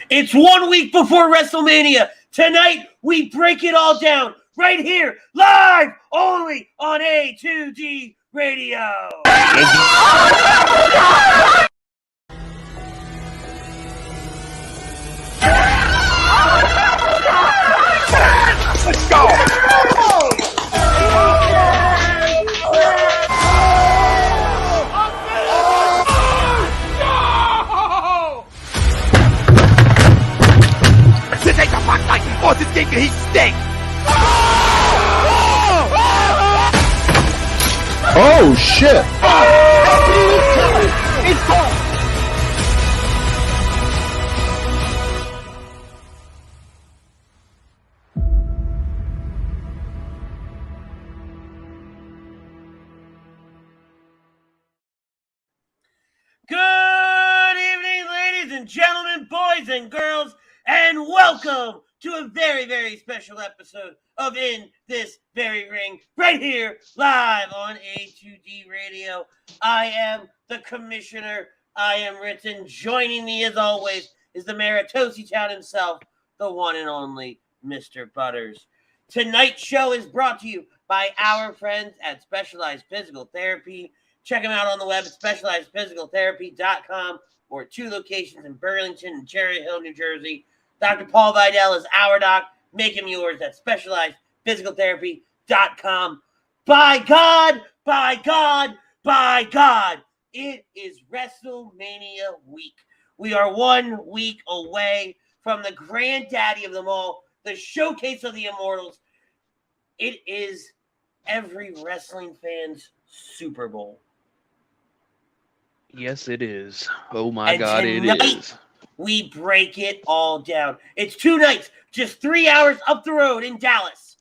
It's 1 week before WrestleMania. Tonight, we break it all down right here, live only on A2D Radio. Let's go! This ain't the fuck like horses think he stinks! Oh shit! It's time! Good evening, ladies and gentlemen, boys and girls, and welcome to a very, very special episode of In This Very Ring, right here, live on A2D Radio. I am the Commissioner. I am Written. Joining me, as always, is the mayor of Toasty Town himself, the one and only Mr. Butters. Tonight's show is brought to you by our friends at Specialized Physical Therapy. Check them out on the web at specializedphysicaltherapy.com or 2 locations in Burlington and Cherry Hill, New Jersey. Dr. Paul Vidal is our doc. Make him yours at specializedphysicaltherapy.com. By God, by God, by God, it is WrestleMania week. We are 1 week away from the granddaddy of them all, the showcase of the immortals. It is every wrestling fan's Super Bowl. Yes, it is. Oh my God, tonight, it is. We break it all down. It's 2 nights, just 3 hours up the road in Dallas.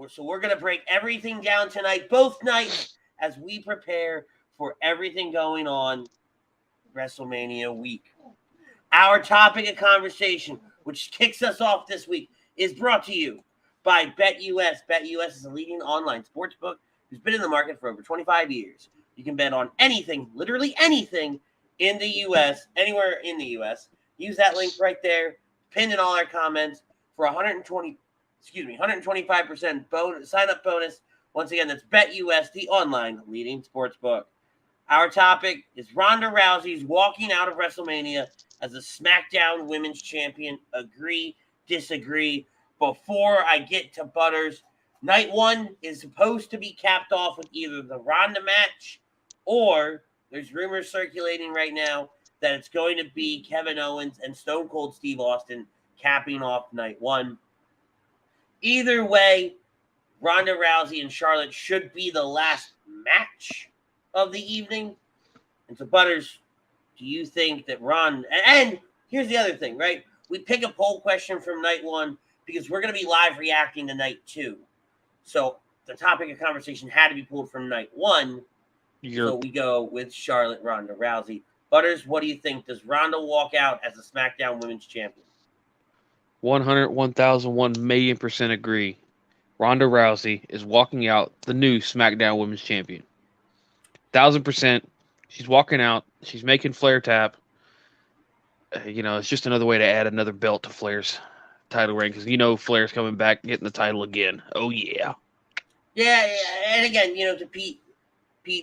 So we're going to break everything down tonight, both nights, as we prepare for everything going on WrestleMania week. Our topic of conversation, which kicks us off this week, is brought to you by BetUS. BetUS is a leading online sportsbook who's been in the market for over 25 years. You can bet on anything, literally anything, in the U.S., anywhere in the U.S. Use that link right there, pinned in all our comments, for 125% bonus, sign-up bonus. Once again, that's BetUS, the online leading sportsbook. Our topic is Ronda Rousey's walking out of WrestleMania as a Smackdown Women's Champion. Agree, disagree. Before I get to Butters, Night 1 is supposed to be capped off with either the Ronda match or there's rumors circulating right now that it's going to be Kevin Owens and Stone Cold Steve Austin capping off Night 1. Either way, Ronda Rousey and Charlotte should be the last match of the evening. And so, Butters, do you think that and here's the other thing, right? We pick a poll question from Night 1 because we're going to be live reacting to Night 2. So the topic of conversation had to be pulled from Night 1. So we go with Charlotte Ronda Rousey. Butters, what do you think? Does Ronda walk out as a SmackDown Women's Champion? 101,001,000,000% agree. Ronda Rousey is walking out the new SmackDown Women's Champion. 1,000%. She's walking out. She's making Flair tap. It's just another way to add another belt to Flair's title reign because Flair's coming back, getting the title again. Oh yeah. Yeah, and again, to Pete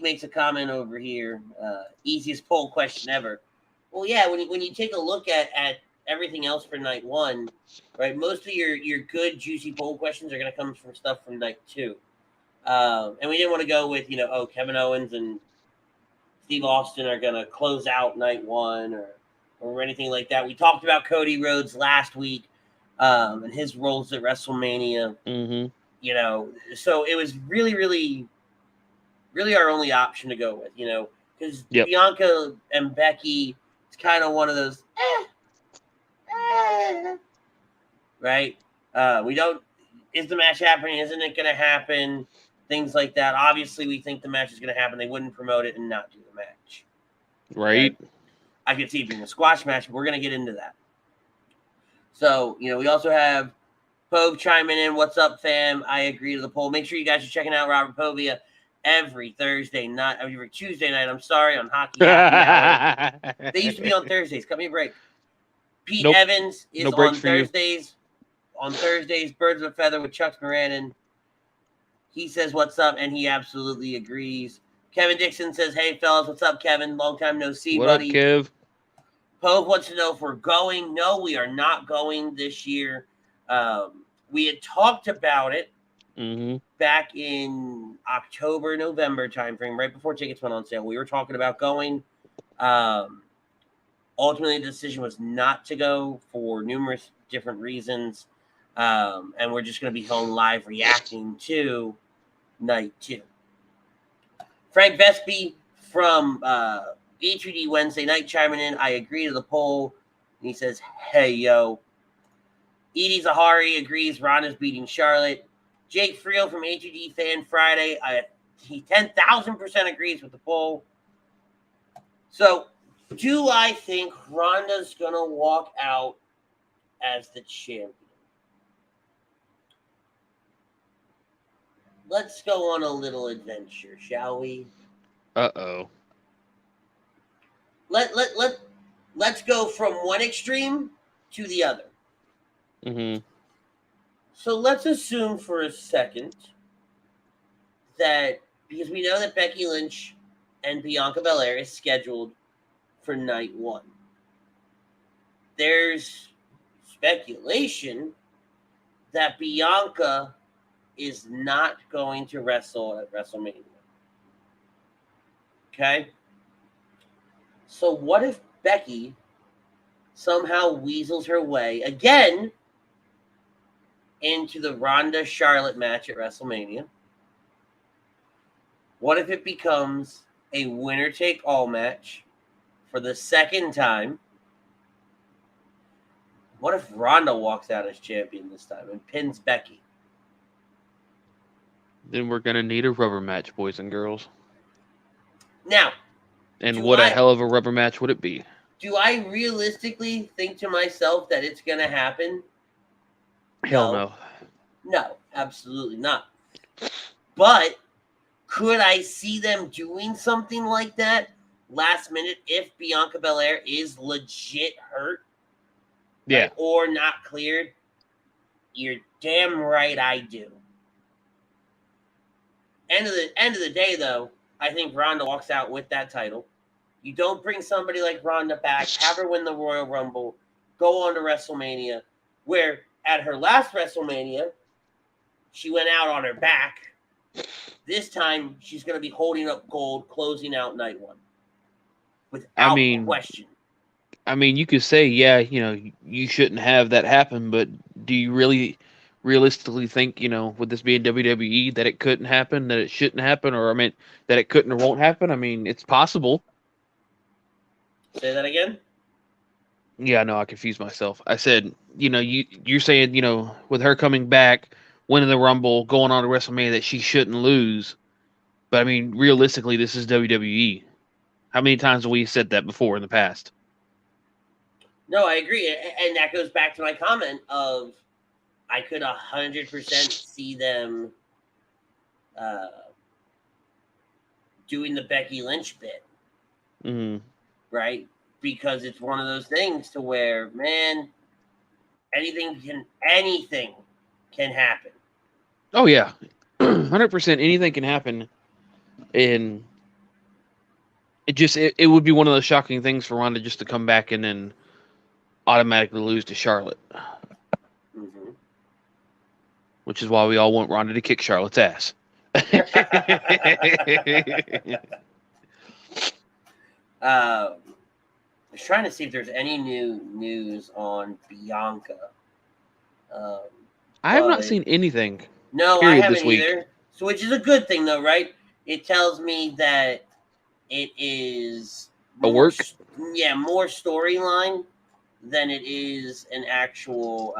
makes a comment over here. Easiest poll question ever. Well, yeah, when you take a look at everything else for Night 1, right? Most of your good juicy poll questions are going to come from stuff from Night 2. And we didn't want to go with Kevin Owens and Steve Austin are going to close out Night 1 or anything like that. We talked about Cody Rhodes last week. And his roles at WrestleMania, so it was really, really, really our only option to go with, because Bianca and Becky, it's kind of one of those, right? Is the match happening? Isn't it going to happen? Things like that. Obviously, we think the match is going to happen. They wouldn't promote it and not do the match. Right. I could see it being a squash match, but we're going to get into that. So, we also have Pove chiming in. What's up, fam? I agree to the poll. Make sure you guys are checking out Robert Povia every Tuesday night. I'm sorry, on Hockey Happy Hour. They used to be on Thursdays. Cut me a break. Pete Nope. Evans is No on breaks for you. Thursdays. On Thursdays, Birds of a Feather with Chuck Moran. He says, what's up? And he absolutely agrees. Kevin Dixon says, hey, fellas, what's up, Kevin? Long time no see, What buddy. up, Kev? Pove wants to know if we're going. No, we are not going this year. We had talked about it back in October, November timeframe, right before tickets went on sale. We were talking about going. Ultimately, the decision was not to go for numerous different reasons. And we're just going to be home live reacting to night 2. Frank Vespi from HUD Wednesday night chiming in. I agree to the poll. And he says, hey, yo. Edie Zahari agrees Ronda's beating Charlotte. Jake Friel from HUD Fan Friday. He 10,000% agrees with the poll. So, do I think Ronda's going to walk out as the champion? Let's go on a little adventure, shall we? Uh-oh. Let's go from one extreme to the other. So let's assume for a second that, because we know that Becky Lynch and Bianca Belair is scheduled for night 1. There's speculation that Bianca is not going to wrestle at WrestleMania. Okay? So what if Becky somehow weasels her way again into the Ronda Charlotte match at WrestleMania? What if it becomes a winner-take-all match for the second time? What if Ronda walks out as champion this time and pins Becky? Then we're going to need a rubber match, boys and girls. Now, and what a hell of a rubber match would it be? Do I realistically think to myself that it's going to happen? Hell no. No, absolutely not. But could I see them doing something like that last minute if Bianca Belair is legit hurt? Yeah. Right, or not cleared? You're damn right I do. End of the day, though, I think Ronda walks out with that title. You don't bring somebody like Ronda back, have her win the Royal Rumble, go on to WrestleMania, where at her last WrestleMania, she went out on her back. This time, she's going to be holding up gold, closing out night 1. Without question. I mean, you could say, yeah, you shouldn't have that happen, but do you really realistically think, with this being WWE, that it couldn't happen, that it shouldn't happen, or, that it couldn't or won't happen? I mean, it's possible. Say that again? Yeah, no, I confused myself. I said, you're saying, with her coming back, winning the Rumble, going on to WrestleMania, that she shouldn't lose. But, I mean, realistically, this is WWE. How many times have we said that before in the past? No, I agree. And that goes back to my comment of I could 100% see them doing the Becky Lynch bit. Mm-hmm. Right? Because it's one of those things to where, man, anything can happen. Oh, yeah. 100% anything can happen. And it would be one of those shocking things for Ronda just to come back and then automatically lose to Charlotte. Mm-hmm. Which is why we all want Ronda to kick Charlotte's ass. I was trying to see if there's any new news on Bianca. I have not seen anything. No, I haven't either. So, which is a good thing, though, right? It tells me that it is more storyline than it is an actual.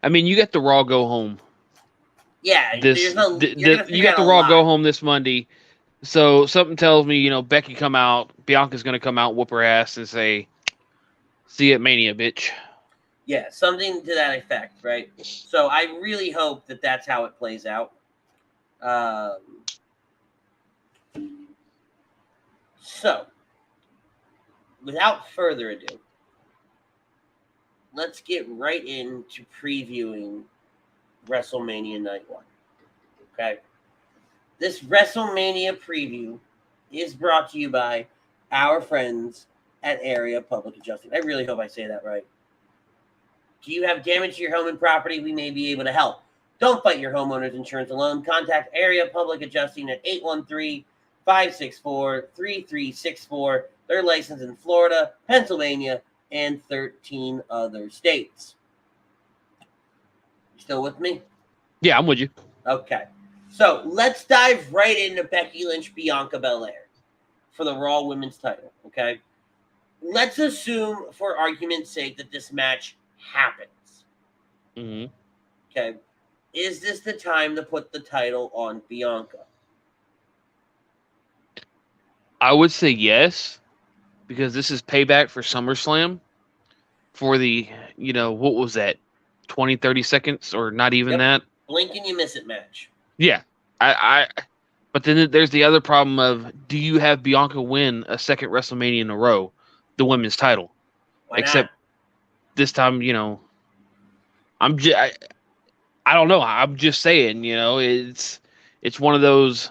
I mean, you got the Raw go home. Yeah, you got the Raw go home this Monday. So something tells me, Becky come out, Bianca's going to come out, whoop her ass, and say, "See you at Mania, bitch." Yeah, something to that effect, right? So I really hope that that's how it plays out. So, without further ado, let's get right into previewing WrestleMania Night 1. Okay? This WrestleMania preview is brought to you by our friends at Area Public Adjusting. I really hope I say that right. Do you have damage to your home and property? We may be able to help. Don't fight your homeowner's insurance alone. Contact Area Public Adjusting at 813-564-3364. They're licensed in Florida, Pennsylvania, and 13 other states. You still with me? Yeah, I'm with you. Okay. So let's dive right into Becky Lynch, Bianca Belair for the Raw Women's title, okay? Let's assume, for argument's sake, that this match happens. Mm-hmm. Okay. Is this the time to put the title on Bianca? I would say yes, because this is payback for SummerSlam for the, what was that, 20, 30 seconds or not even that? Blink and you miss it match. Yeah. But then there's the other problem of, do you have Bianca win a second WrestleMania in a row, the women's title? Why Except not? this time, I don't know. I'm just saying, it's one of those.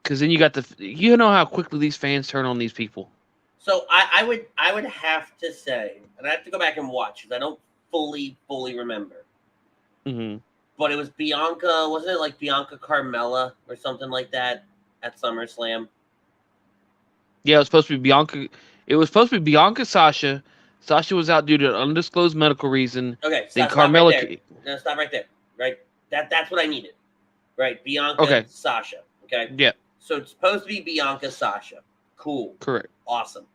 Because then you got how quickly these fans turn on these people. So I would have to say, and I have to go back and watch because I don't fully remember. Mm-hmm. But it was Bianca, wasn't it like Bianca Carmella or something like that at SummerSlam? Yeah, it was supposed to be Bianca. It was supposed to be Bianca Sasha. Sasha was out due to an undisclosed medical reason. Okay, then stop Carmella. right there. No, stop right there. Right, that's what I needed. Right, Bianca, Sasha. Okay. Yeah. So it's supposed to be Bianca Sasha. Cool. Correct. Awesome.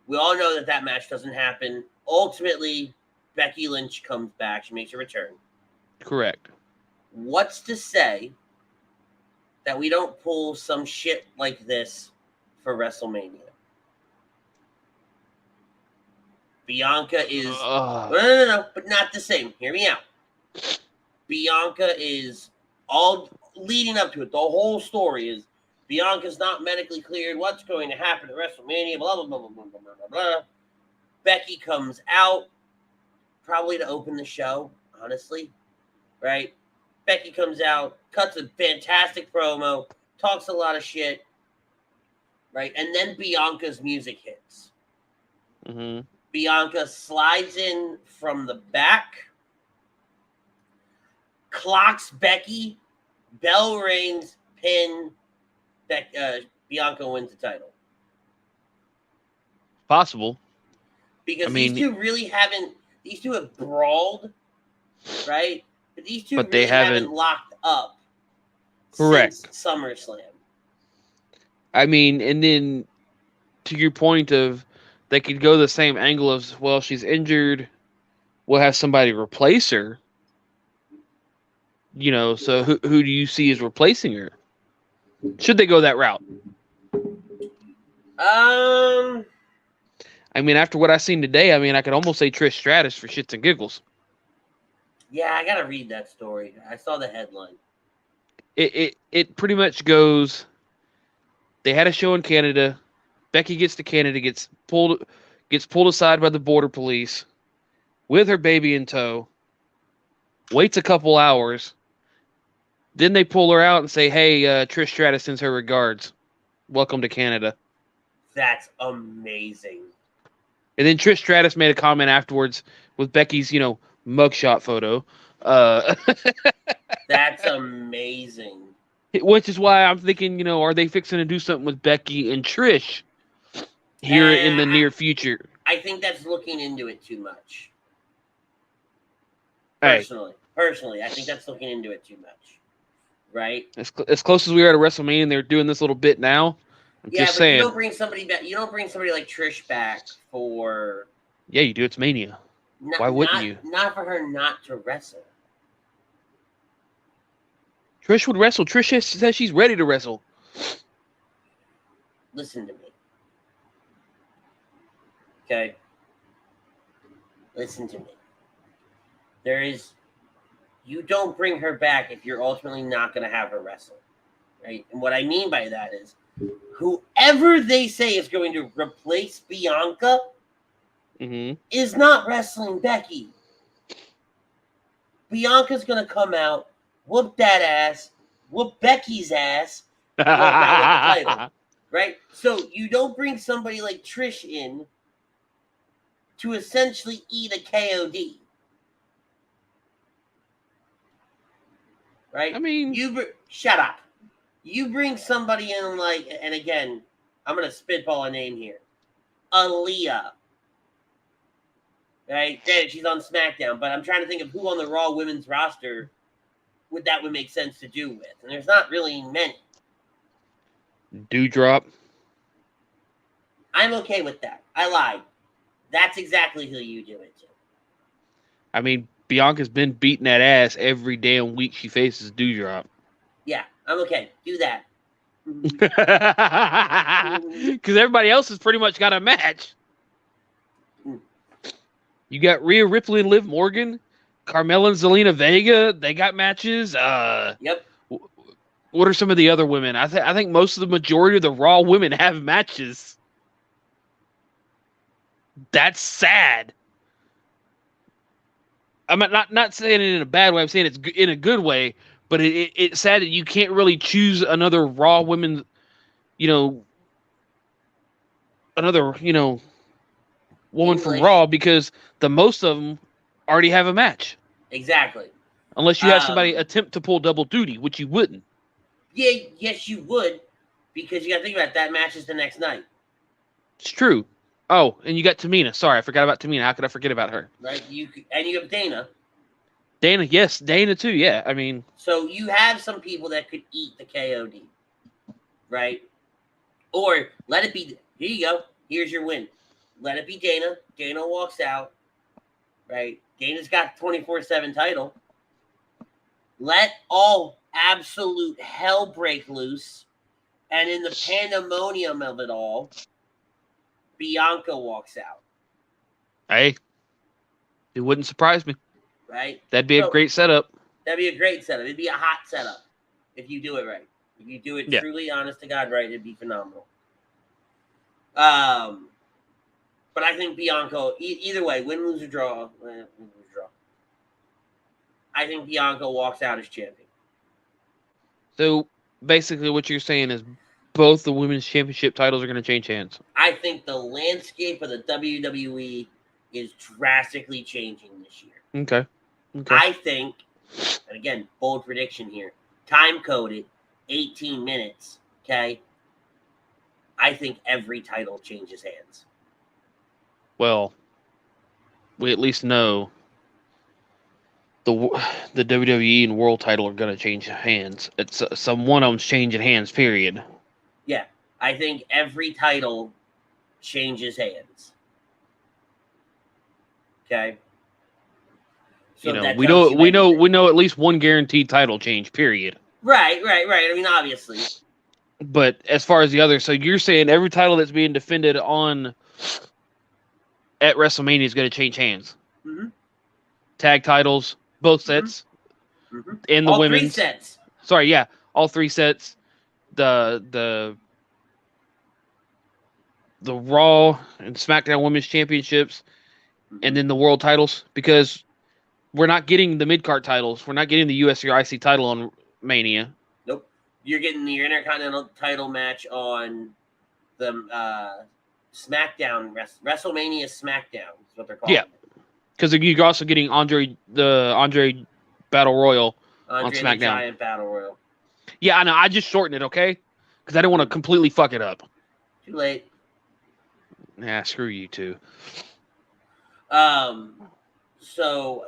We all know that match doesn't happen. Ultimately, Becky Lynch comes back. She makes her return. Correct. What's to say that we don't pull some shit like this for WrestleMania? Bianca is no, but not the same. Hear me out. Bianca is all leading up to it. The whole story is Bianca's not medically cleared. What's going to happen at WrestleMania? Blah blah blah blah blah blah blah blah. Becky comes out probably to open the show. Honestly, right? Becky comes out, cuts a fantastic promo, talks a lot of shit, right? And then Bianca's music hits. Mm-hmm. Bianca slides in from the back, clocks Becky, bell rings, pin, Bianca wins the title. Possible. Because these two have brawled, right? But these two they haven't locked up. Correct. Since SummerSlam. I mean, and then to your point of they could go the same angle of, well, she's injured, we'll have somebody replace her. So who do you see as replacing her? Should they go that route? I mean, after what I've seen today, I could almost say Trish Stratus for shits and giggles. Yeah, I gotta read that story. I saw the headline. It pretty much goes. They had a show in Canada. Becky gets to Canada, gets pulled aside by the border police with her baby in tow. Waits a couple hours. Then they pull her out and say, "Hey, Trish Stratus sends her regards. Welcome to Canada." That's amazing. And then Trish Stratus made a comment afterwards with Becky's, mugshot photo. That's amazing. Which is why I'm thinking, are they fixing to do something with Becky and Trish here in the near future? I think that's looking into it too much. Hey. Personally, I think that's looking into it too much. Right? As close as we are to WrestleMania, and they're doing this little bit now. I'm just saying. You don't bring somebody back. You don't bring somebody like Trish back for. Yeah, you do. It's Mania. Why wouldn't you? Not for her not to wrestle. Trish would wrestle. Trish says she's ready to wrestle. Listen to me. Okay? Listen to me. You don't bring her back if you're ultimately not going to have her wrestle. Right? And what I mean by that is, whoever they say is going to replace Bianca is not wrestling Becky. Bianca's going to come out, whoop that ass, whoop Becky's ass, and walk out with the title. Right? So you don't bring somebody like Trish in to essentially eat a KOD. Right? I mean, shut up. You bring somebody in like, and again, I'm going to spitball a name here. Aaliyah. Right? Granted, she's on SmackDown, but I'm trying to think of who on the Raw women's roster would make sense to do with. And there's not really many. Dewdrop. I'm okay with that. I lied. That's exactly who you do it to. I mean, Bianca's been beating that ass every damn week she faces Dewdrop. Yeah, I'm okay. Do that. Because everybody else has pretty much got a match. You got Rhea Ripley and Liv Morgan, Carmella and Zelina Vega. They got matches. Yep. What are some of the other women? I think most of the majority of the Raw women have matches. That's sad. I'm not saying it in a bad way. I'm saying it's in a good way. But it's sad that you can't really choose another Raw women, another, woman from Raw because the most of them already have a match. Exactly. Unless you have somebody attempt to pull double duty, which you wouldn't. Yeah, yes, you would, because you got to think about it, that match is the next night. It's true. Oh, and you got Tamina. Sorry, I forgot about Tamina. How could I forget about her? Right. You have Dana. Dana, yes, Dana too. Yeah, I mean. So you have some people that could eat the KOD, right? Or let it be. Here you go. Here's your win. Let it be Dana. Dana walks out, right? Dana's got 24/7 title. Let all absolute hell break loose, and in the pandemonium of it all, Bianca walks out. Hey, it wouldn't surprise me. Right? That'd be a great setup. That'd be a great setup. It'd be a hot setup if you do it right. If you do it truly, honest to God, right, it'd be phenomenal. But I think Bianca, either way, win, lose, or draw. I think Bianca walks out as champion. So basically, what you're saying is both the women's championship titles are going to change hands. I think the landscape of the WWE is drastically changing this year. Okay. I think, and again, bold prediction here, time coded, 18 minutes. Okay. I think every title changes hands. Well, we at least know the WWE and World title are going to change hands. It's one of them's changing hands. Period. Yeah, I think every title changes hands. Okay. So we know at least one guaranteed title change. Period. Right. I mean, obviously. But as far as the other, so you're saying every title that's being defended at WrestleMania is going to change hands. Mm-hmm. Tag titles, both sets, and the all women's. 3 sets. Sorry, yeah, all 3 sets. The Raw and SmackDown Women's Championships, and then the World titles, because we're not getting the mid-card titles. We're not getting the US or IC title on Mania. Nope. You're getting your Intercontinental title match on the SmackDown, WrestleMania SmackDown is what they're called. Yeah, because you're also getting Andre Battle Royal on SmackDown. The Giant Battle Royal. Yeah, I know. I just shortened it, okay? Because I didn't want to completely fuck it up. Too late. Nah, screw you too. So,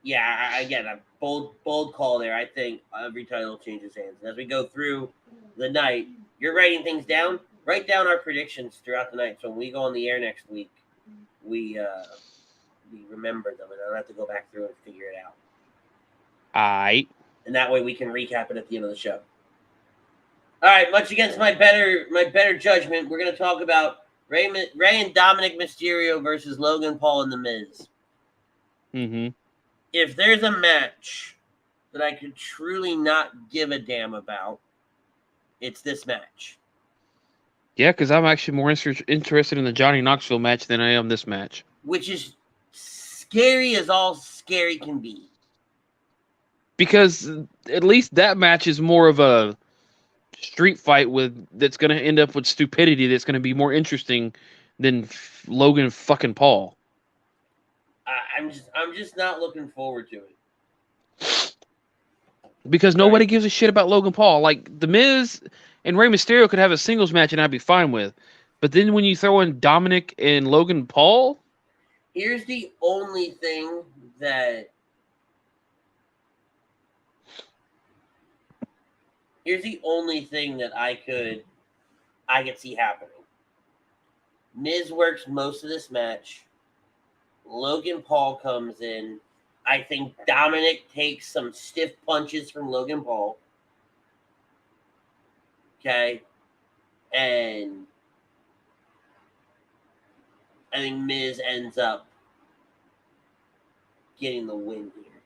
yeah, again, a bold call there. I think every title changes hands. As we go through the night, you're writing things down. Write down our predictions throughout the night. So when we go on the air next week, we remember them, and I don't have to go back through and figure it out. Aight. And that way we can recap it at the end of the show. All right, much against my better judgment, we're going to talk about Rey and Dominik Mysterio versus Logan Paul and The Miz. Mm-hmm. If there's a match that I could truly not give a damn about, it's this match. Yeah, because I'm actually more interested in the Johnny Knoxville match than I am this match. Which is scary as all scary can be. Because at least that match is more of a street fight that's going to end up with stupidity that's going to be more interesting than Logan fucking Paul. I'm just not looking forward to it. Because nobody gives a shit about Logan Paul. Like, The Miz and Rey Mysterio could have a singles match and I'd be fine with. But then when you throw in Dominik and Logan Paul... Here's the only thing that... I could see happening. Miz works most of this match. Logan Paul comes in. I think Dominik takes some stiff punches from Logan Paul. Okay. And I think Miz ends up getting the win here.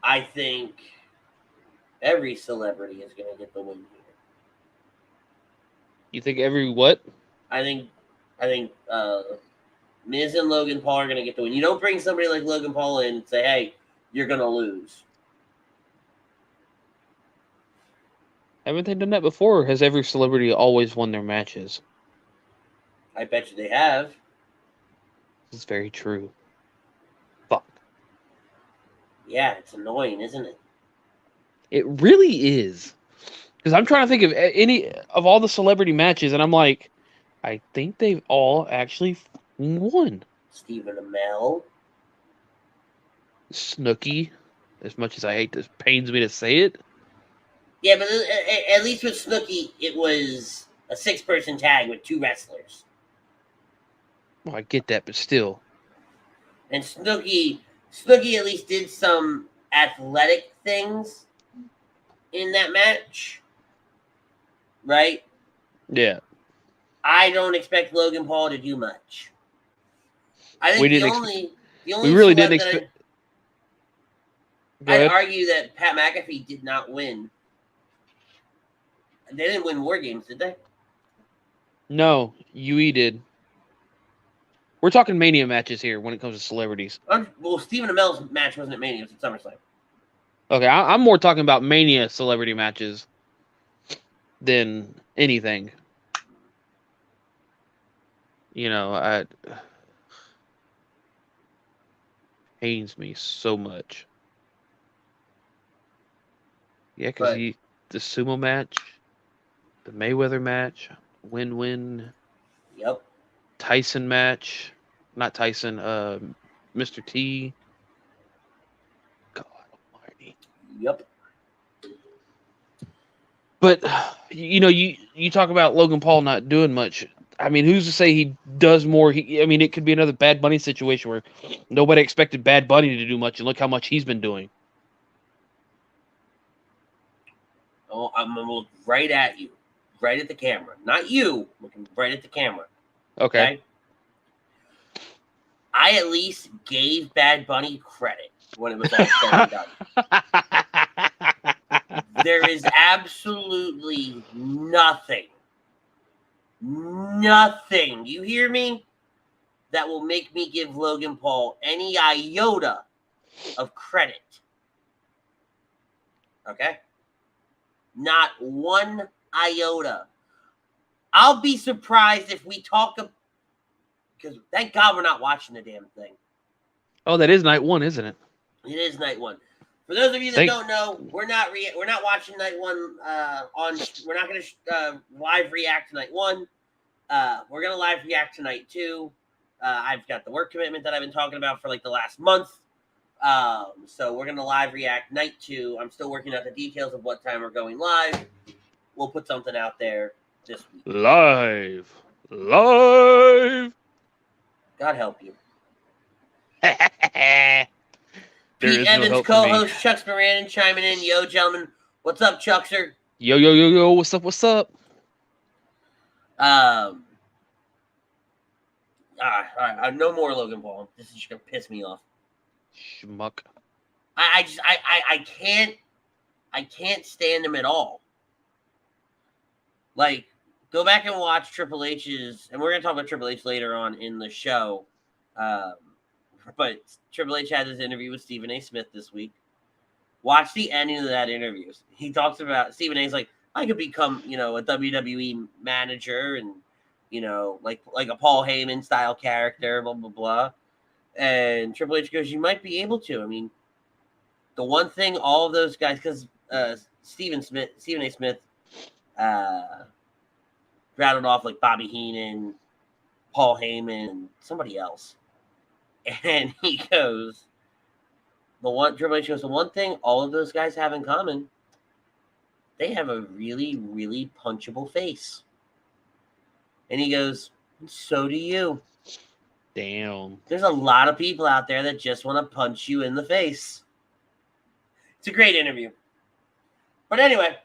I think every celebrity is going to get the win here. You think every what? I think Miz and Logan Paul are going to get the win. You don't bring somebody like Logan Paul in and say, hey, you're going to lose. Haven't they done that before? Or has every celebrity always won their matches? I bet you they have. This is very true. Fuck. Yeah, it's annoying, isn't it? It really is. Because I'm trying to think of any of all the celebrity matches, and I'm like, I think they've all actually won. Stephen Amell. Snooki, as much as I hate this, pains me to say it. Yeah, but at least with Snooki, it was a 6-person tag with 2 wrestlers. Well, I get that, but still. And Snooki at least did some athletic things in that match. Right? Yeah. I don't expect Logan Paul to do much. I think the only we really didn't expect. I'd argue that Pat McAfee did not win. They didn't win War Games, did they? No, UE did. We're talking Mania matches here when it comes to celebrities. Well, Stephen Amell's match wasn't at Mania, it was at SummerSlam. Okay, I'm more talking about Mania celebrity matches than anything. You know, pains me so much. Yeah, because the sumo match, the Mayweather match, win-win. Yep. Tyson match, not Tyson, Mr. T. God almighty. Yep. But, you know, you talk about Logan Paul not doing much. I mean, who's to say he does more? It could be another Bad Bunny situation where nobody expected Bad Bunny to do much, and look how much he's been doing. Oh, I'm going to look right at you. Right at the camera. Not you. Looking right at the camera. Okay. I at least gave Bad Bunny credit when it was all said and done. There is absolutely nothing, you hear me, that will make me give Logan Paul any iota of credit. Okay? Not one iota. I'll be surprised if we talk about, because thank God we're not watching the damn thing. Oh, that is night 1, isn't it? It is night 1. For those of you that don't know, we're not watching night 1 we're not going to live react to night 1. We're going to live react to night 2. I've got the work commitment that I've been talking about for like the last month. So we're going to live react night 2. I'm still working out the details of what time we're going live. We'll put something out there this week. Live. God help you. Pete Evans, co-host Chuck Moran chiming in. Yo, gentlemen. What's up, Chuckster? Yo. What's up? All right. No more Logan Paul. This is just going to piss me off. Schmuck. I can't I can't stand him at all. Like, go back and watch Triple H's, and we're going to talk about Triple H later on in the show. But Triple H had his interview with Stephen A. Smith this week. Watch the ending of that interview. He talks about, Stephen A's like, I could become, a WWE manager and, like a Paul Heyman style character, blah, blah, blah. And Triple H goes, you might be able to. I mean, the one thing all of those guys, because Stephen A. Smith rattled off like Bobby Heenan, Paul Heyman, somebody else. And he goes, Triple H goes, the one thing all of those guys have in common, they have a really, really punchable face. And he goes, so do you. Damn. There's a lot of people out there that just want to punch you in the face. It's a great interview. But anyway,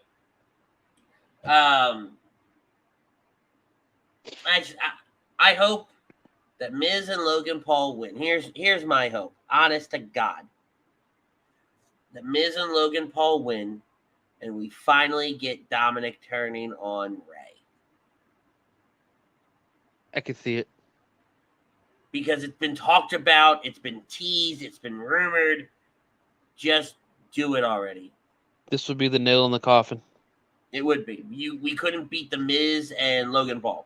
I hope that Miz and Logan Paul win. Here's my hope. Honest to God. That Miz and Logan Paul win, and we finally get Dominik turning on Rey. I can see it. Because it's been talked about, it's been teased, it's been rumored. Just do it already. This would be the nail in the coffin. It would be. We couldn't beat the Miz and Logan Paul.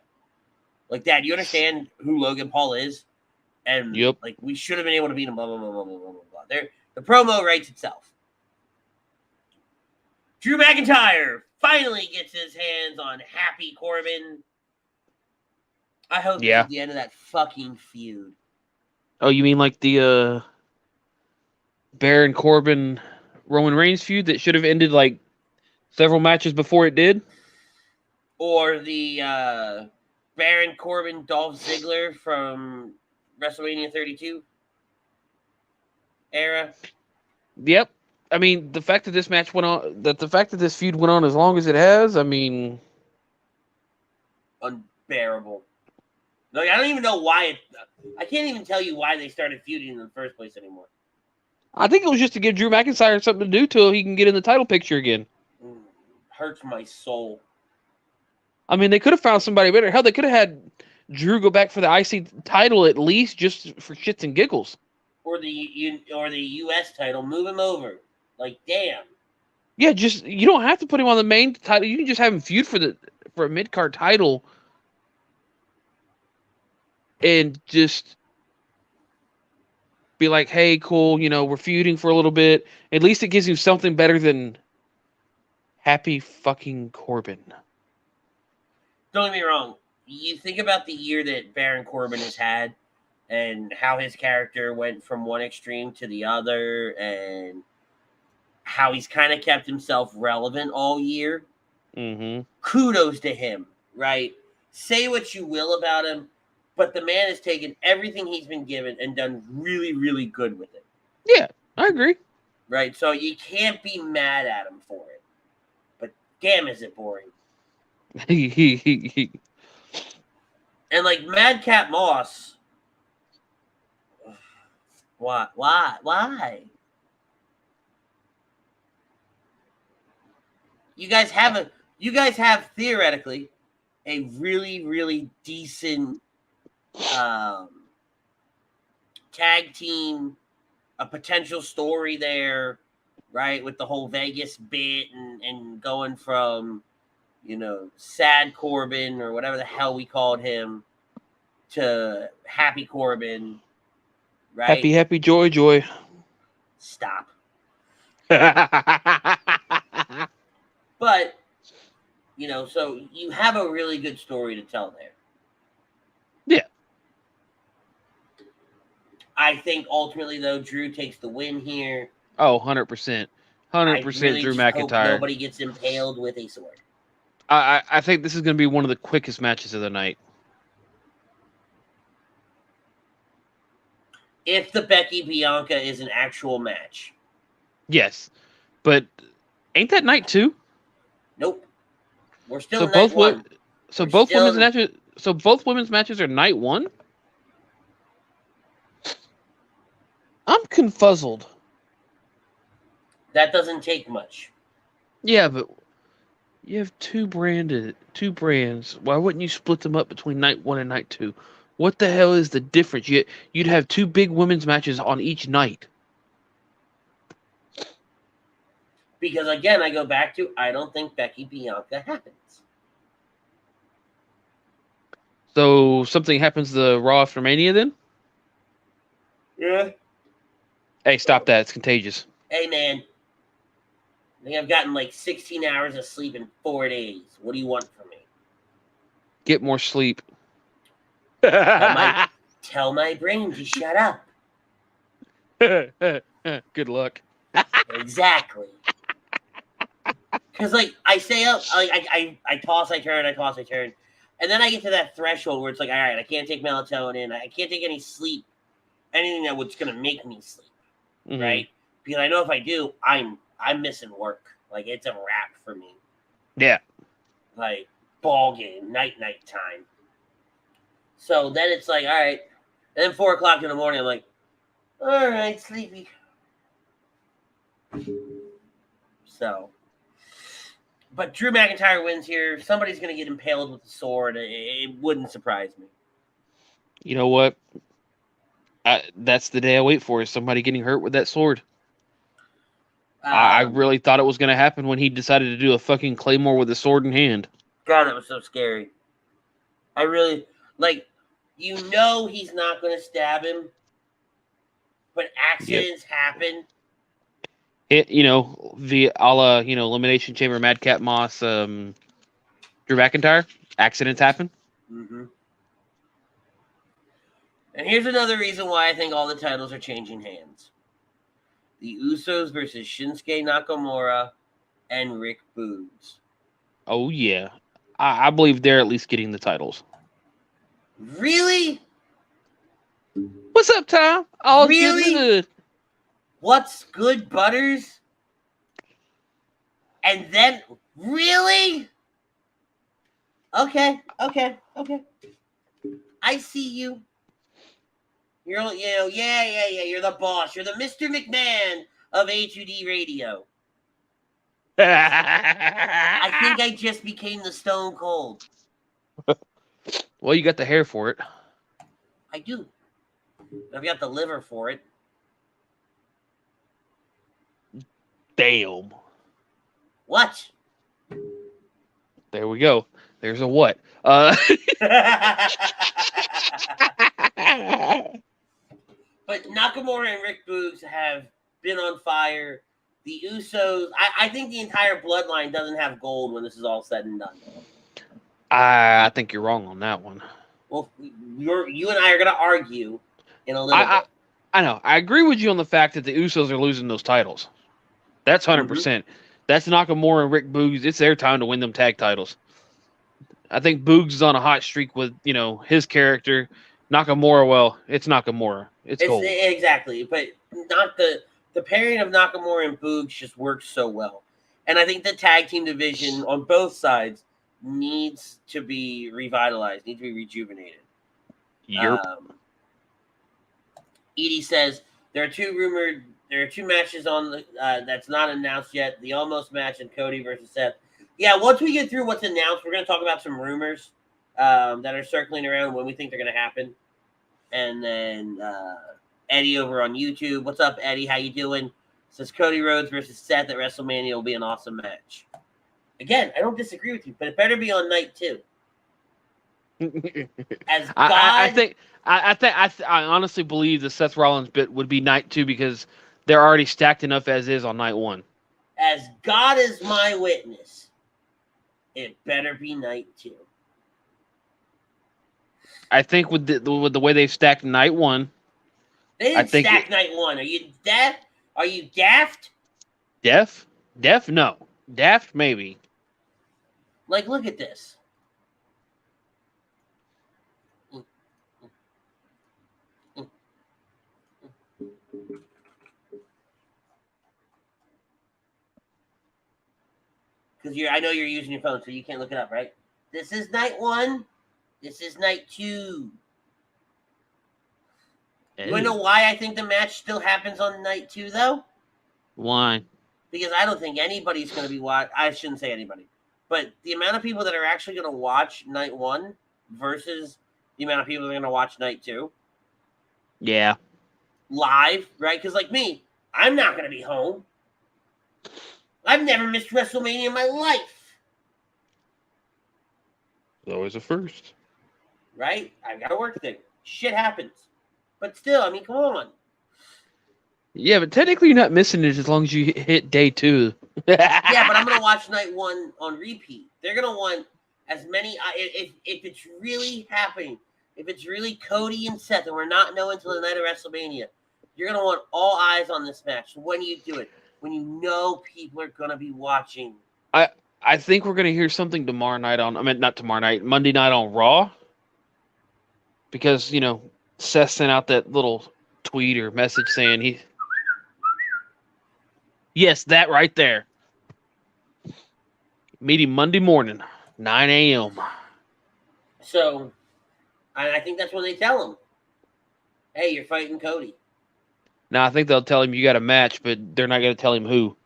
Like, Dad, you understand who Logan Paul is? And yep. Like, we should have been able to beat him, blah, blah, blah, blah, blah, blah, blah. The promo writes itself. Drew McIntyre finally gets his hands on Happy Corbin. I hope this is the end of that fucking feud. Oh, you mean like the Baron Corbin Roman Reigns feud that should have ended like several matches before it did? Or the Baron Corbin Dolph Ziggler from WrestleMania 32 era? Yep. I mean, the fact that this match went on, the fact that this feud went on as long as it has, I mean, unbearable. Like, I don't even know why I can't even tell you why they started feuding in the first place anymore. I think it was just to give Drew McIntyre something to do till he can get in the title picture again. Hurts my soul. I mean, they could have found somebody better. Hell, they could have had Drew go back for the IC title at least just for shits and giggles. Or the US title, move him over. Like, damn. Yeah, just you don't have to put him on the main title. You can just have him feud for a mid-card title, and just be like, "Hey, cool, we're feuding for a little bit." At least it gives him something better than Happy fucking Corbin. Don't get me wrong. You think about the year that Baron Corbin has had, and how his character went from one extreme to the other, and how he's kind of kept himself relevant all year. Mm-hmm. Kudos to him, right? Say what you will about him, but the man has taken everything he's been given and done really, really good with it. Yeah, I agree. Right? So you can't be mad at him for it. But damn, is it boring. And like Madcap Moss. Why? You guys have theoretically a really, really decent tag team, a potential story there, right? With the whole Vegas bit and going from, Sad Corbin or whatever the hell we called him to Happy Corbin, right? Happy, joy. Stop. But, so you have a really good story to tell there. Yeah. I think ultimately, though, Drew takes the win here. Oh, 100%. 100% Drew McIntyre. Hope nobody gets impaled with a sword. I think this is going to be one of the quickest matches of the night. If the Becky Bianca is an actual match. Yes. But ain't that night 2? Nope. We're still in night 1. So both women's matches are night 1? I'm confuzzled. That doesn't take much. Yeah, but you have two brands. Why wouldn't you split them up between night 1 and night 2? What the hell is the difference? You'd have two big women's matches on each night. Because again, I go back to I don't think Becky Bianca happens. So something happens to Raw after Mania then? Yeah. Hey, stop that. It's contagious. Hey, man. I think I've gotten like 16 hours of sleep in 4 days. What do you want from me? Get more sleep. Tell my brain to shut up. Good luck. Exactly. Because, like, I stay up, I toss, I turn, and then I get to that threshold where it's like, all right, I can't take melatonin, I can't take any sleep, anything that was going to make me sleep, right? Because I know if I do, I'm missing work. Like, it's a wrap for me. Yeah. Like, ball game, night time. So then it's like, all right, and then 4 o'clock in the morning, I'm like, all right, sleepy. So... But Drew McIntyre wins here. Somebody's going to get impaled with a sword. It wouldn't surprise me. You know what? That's the day I wait for, is somebody getting hurt with that sword. I really thought it was going to happen when he decided to do a fucking Claymore with a sword in hand. God, that was so scary. I really, like, you know he's not going to stab him, but accidents happen. It, via a la, Elimination Chamber, Madcap Moss, Drew McIntyre, accidents happen. Mm-hmm. And here's another reason why I think all the titles are changing hands. The Usos versus Shinsuke Nakamura and Rick Boogs. Oh, yeah. I believe they're at least getting the titles. Really? What's up, Tom? All really? Good. What's good, Butters? And then, really? Okay. I see you. You're, yeah. You're the boss. You're the Mr. McMahon of A2D Radio. I think I just became the Stone Cold. Well, you got the hair for it. I do. I've got the liver for it. Damn. What? There we go. There's a what. But Nakamura and Rick Boogs have been on fire. The Usos, I think the entire bloodline doesn't have gold when this is all said and done. I think you're wrong on that one. Well, you and I are going to argue in a little bit. I know. I agree with you on the fact that the Usos are losing those titles. That's 100%. Mm-hmm. That's Nakamura and Rick Boogs. It's their time to win them tag titles. I think Boogs is on a hot streak with, his character. Nakamura, well, it's Nakamura. It's gold. Exactly. But not the pairing of Nakamura and Boogs just works so well. And I think the tag team division on both sides needs to be revitalized, needs to be rejuvenated. Yep. Edie says there are two matches on the that's not announced yet. The almost match and Cody versus Seth. Yeah, once we get through what's announced, we're going to talk about some rumors that are circling around when we think they're going to happen. And then Eddie over on YouTube. What's up, Eddie? How you doing? Says Cody Rhodes versus Seth at WrestleMania will be an awesome match. Again, I don't disagree with you, but it better be on night 2. As God, I honestly believe the Seth Rollins bit would be night 2 because they're already stacked enough as is on night 1. As God is my witness, it better be night 2. I think with the way they've stacked night 1, they didn't stack night 1. Are you deaf? Are you daft? Deaf? No. Daft? Maybe. Like, look at this. Because I know you're using your phone, so you can't look it up, right? This is night 1. This is night 2. You want to know why I think the match still happens on night 2, though? Why? because I don't think anybody's going to be I shouldn't say anybody, but the amount of people that are actually going to watch night 1 versus the amount of people that are going to watch night 2. Yeah. Live, right? Because like me, I'm not going to be home. I've never missed WrestleMania in my life. It's always a first. Right? I've got a work thing. Shit happens. But still, I mean, come on. Yeah, but technically you're not missing it as long as you hit day 2. Yeah, but I'm going to watch night 1 on repeat. They're going to want as many, if it's really happening, if it's really Cody and Seth, and we're not knowing until the night of WrestleMania, you're going to want all eyes on this match. When you do it, when you know people are going to be watching. I think we're going to hear something tomorrow night not tomorrow night, Monday night on Raw. Because, Seth sent out that little tweet or message saying yes, that right there. Meeting Monday morning, 9 a.m. So, I think that's when they tell him, hey, you're fighting Cody. Now, I think they'll tell him you got a match, but they're not going to tell him who.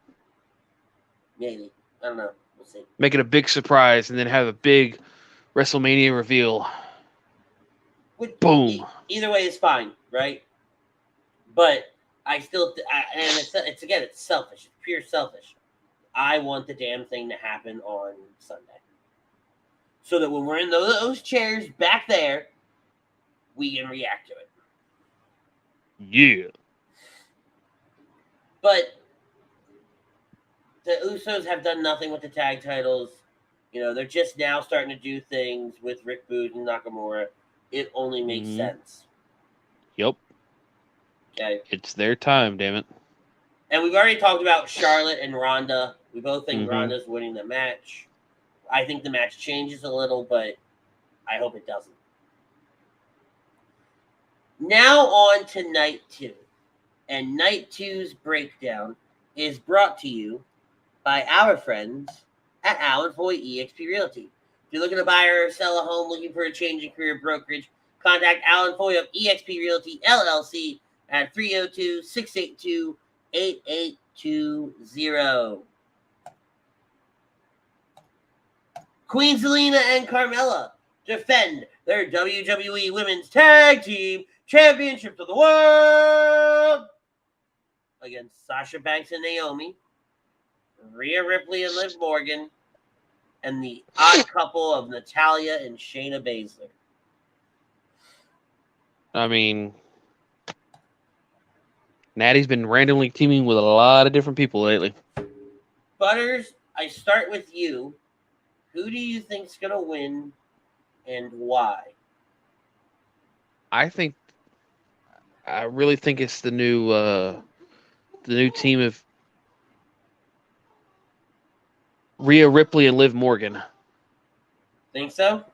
Maybe. I don't know. We'll see. Make it a big surprise and then have a big WrestleMania reveal. Boom. Either way is fine, right? But I still, and it's selfish. It's pure selfish. I want the damn thing to happen on Sunday. So that when we're in those chairs back there, we can react to it. Yeah. But the Usos have done nothing with the tag titles. They're just now starting to do things with Rick Boogs and Nakamura. It only makes sense. Yep. Okay. It's their time, damn it. And we've already talked about Charlotte and Ronda. We both think Ronda's winning the match. I think the match changes a little, but I hope it doesn't. Now on to night 2. And night 2's breakdown is brought to you by our friends at Alan Foy eXp Realty. If you're looking to buy or sell a home, looking for a change in career brokerage, contact Alan Foy of eXp Realty LLC at 302-682-8820. Queen Zelina and Carmella defend their WWE Women's Tag Team Championships of the World against Sasha Banks and Naomi, Rhea Ripley and Liv Morgan, and the odd couple of Natalya and Shayna Baszler. I mean, Natty's been randomly teaming with a lot of different people lately. Butters, I start with you. Who do you think's going to win and why? I really think it's the new team of Rhea Ripley and Liv Morgan. Think so?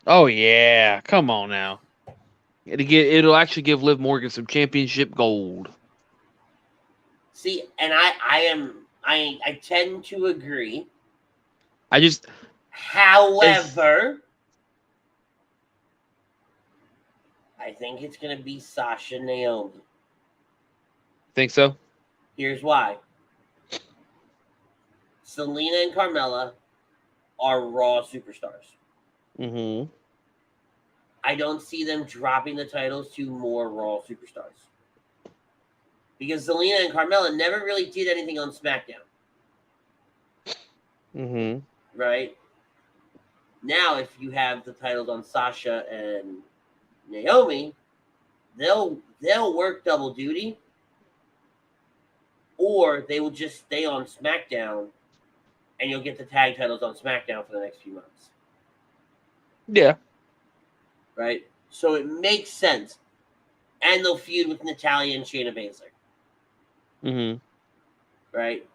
Oh yeah, come on now. It'll actually give Liv Morgan some championship gold. See, and I tend to agree. However, I think it's going to be Sasha Naomi. Think so? Here's why. Zelina and Carmella are Raw superstars. Mm-hmm. I don't see them dropping the titles to more Raw superstars. Because Zelina and Carmella never really did anything on SmackDown. Mm-hmm. Right? Now, if you have the titles on Sasha and Naomi, they'll work double duty, or they will just stay on SmackDown, and you'll get the tag titles on SmackDown for the next few months. Yeah. Right? So it makes sense. And they'll feud with Natalya and Shayna Baszler. Mm-hmm. Right?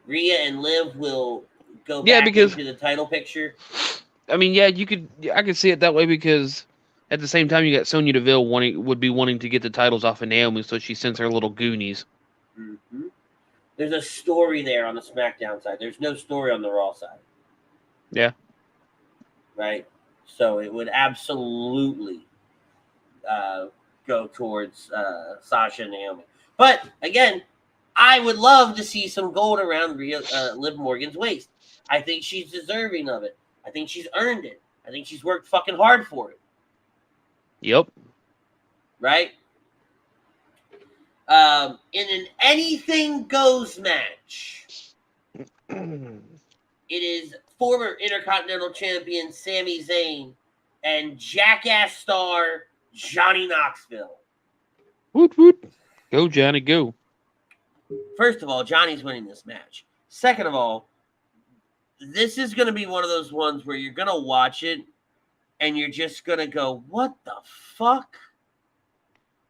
Rhea and Liv will go back into the title picture. I mean, yeah, I could see it that way because at the same time you got Sonya Deville would be wanting to get the titles off of Naomi, so she sends her little goonies. Mm-hmm. There's a story there on the SmackDown side. There's no story on the Raw side. Yeah. Right? So it would absolutely go towards Sasha and Naomi. But, again, I would love to see some gold around Liv Morgan's waist. I think she's deserving of it. I think she's earned it. I think she's worked fucking hard for it. Yep. Right? In an anything goes match, it is former Intercontinental Champion Sami Zayn and Jackass star Johnny Knoxville. Woot woot. Go, Johnny, go. First of all, Johnny's winning this match. Second of all, this is going to be one of those ones where you're going to watch it and you're just going to go, what the fuck?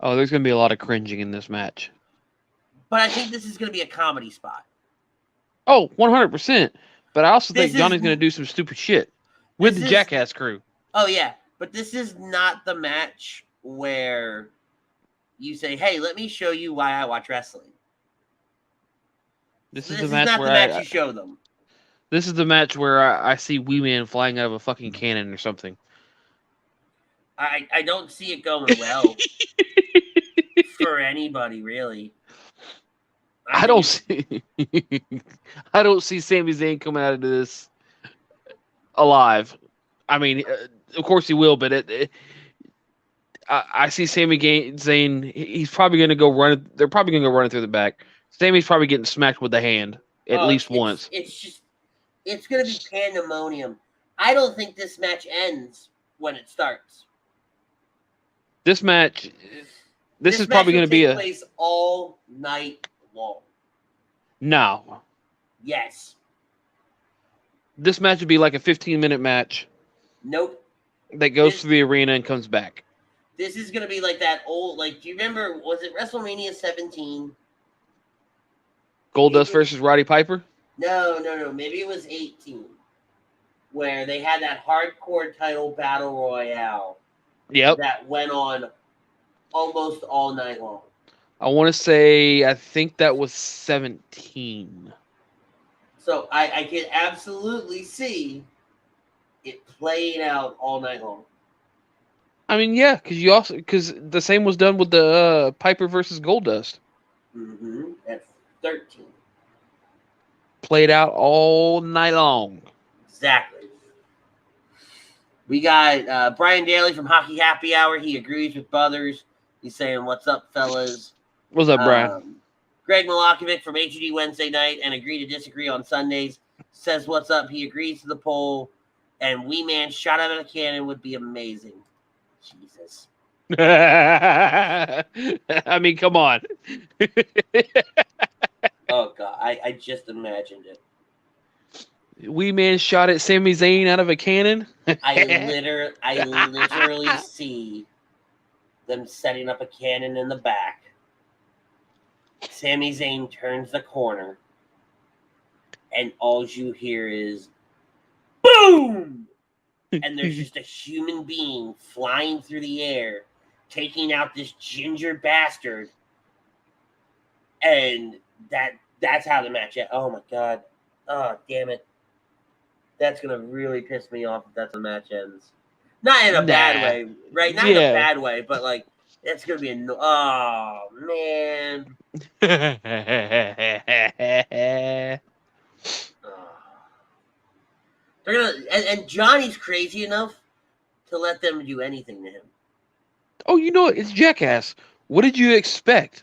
Oh, there's going to be a lot of cringing in this match. But I think this is going to be a comedy spot. Oh, 100%. But I also think Johnny's going to do some stupid shit with the Jackass crew. Oh, yeah. But this is not the match where you say, hey, let me show you why I watch wrestling. This is the match not where the match you show them. This is the match where I see Wee Man flying out of a fucking cannon or something. I don't see it going well for anybody, really. I don't see Sami Zayn coming out of this alive. I mean, of course he will, but I see Sami Zayn. He's probably going to go run. They're probably going to go running through the back. Sami's probably getting smacked with the hand at least once. It's going to be pandemonium. I don't think this match ends when it starts. This is probably going to be a place all night long. No. Yes. This match would be like a 15-minute match. Nope. That goes to the arena and comes back. This is going to be like that old, do you remember, was it WrestleMania 17? Goldust versus Roddy Piper? No. Maybe it was 18. Where they had that hardcore title battle royale. Yep. That went on almost all night long. I want to say, I think that was 17. So I can absolutely see it playing out all night long. I mean, yeah, because the same was done with the Piper versus Goldust. Mm-hmm. At 13. Played out all night long. Exactly. We got Brian Daly from Hockey Happy Hour. He agrees with Buthers. He's saying, what's up, fellas? What's up, Brian? Greg Milakovic from HD Wednesday night and agree to disagree on Sundays says, what's up? He agrees to the poll. And Wee Man shot out of a cannon would be amazing. Jesus. I mean, come on. Oh, God. I just imagined it. Wee Man shot at Sami Zayn out of a cannon. I literally see them setting up a cannon in the back. Sami Zayn turns the corner, and all you hear is boom! And there's just a human being flying through the air, taking out this ginger bastard. And that's how the match ends. Oh, my God. Oh, damn it. That's going to really piss me off if that's how the match ends. Not in a bad way, right? Not in a bad way, but, it's going to be oh, man. They're gonna, and Johnny's crazy enough to let them do anything to him. Oh, it's Jackass. What did you expect?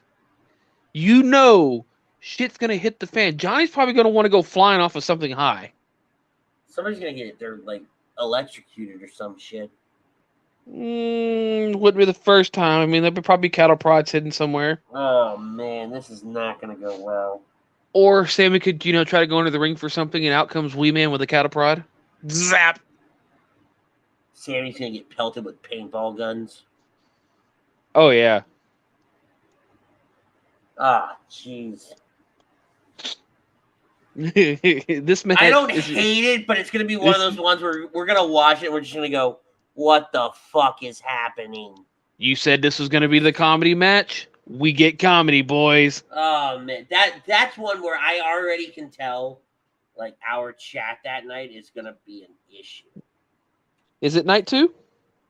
Shit's going to hit the fan. Johnny's probably going to want to go flying off of something high. Somebody's going to get they're electrocuted or some shit. Wouldn't be the first time. I mean, there'd be probably cattle prods hidden somewhere. Oh, man, this is not going to go well. Or Sammy could, try to go into the ring for something, and out comes Wee Man with a cattle prod. Zap! Sammy's going to get pelted with paintball guns. Oh, yeah. Ah, jeez. This match I don't hate it, but it's going to be one of those ones where we're going to watch it and we're just going to go, what the fuck is happening? You said this was going to be the comedy match? We get comedy, boys. Oh, man. That's one where I already can tell, our chat that night is going to be an issue. Is it night 2?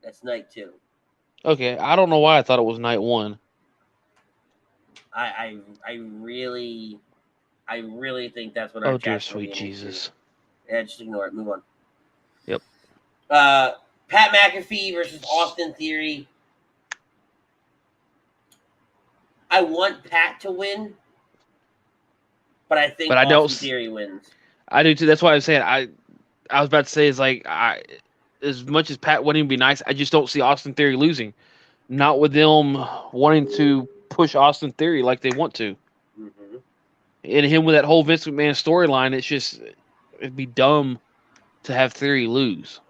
That's night 2. Okay, I don't know why I thought it was night 1. I really think that's what our Oh, dear chat's gonna sweet be into. Jesus. Yeah, just ignore it. Move on. Yep. Pat McAfee versus Austin Theory. I want Pat to win, but I think Austin Theory wins. I do too. That's why I'm saying I was about to say is like as much as Pat winning would be nice, I just don't see Austin Theory losing. Not with them wanting to push Austin Theory like they want to. Mm-hmm. And him with that whole Vince McMahon storyline, it'd be dumb to have Theory lose.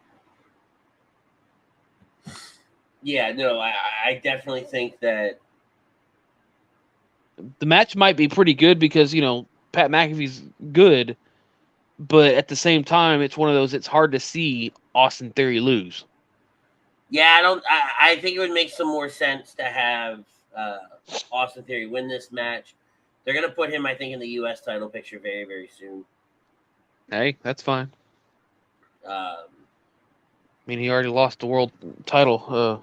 Yeah, no, I definitely think that the match might be pretty good because, Pat McAfee's good, but at the same time, it's one of those, it's hard to see Austin Theory lose. Yeah, I think it would make some more sense to have Austin Theory win this match. They're going to put him, I think, in the U.S. title picture very, very soon. Hey, that's fine. I mean, he already lost the world title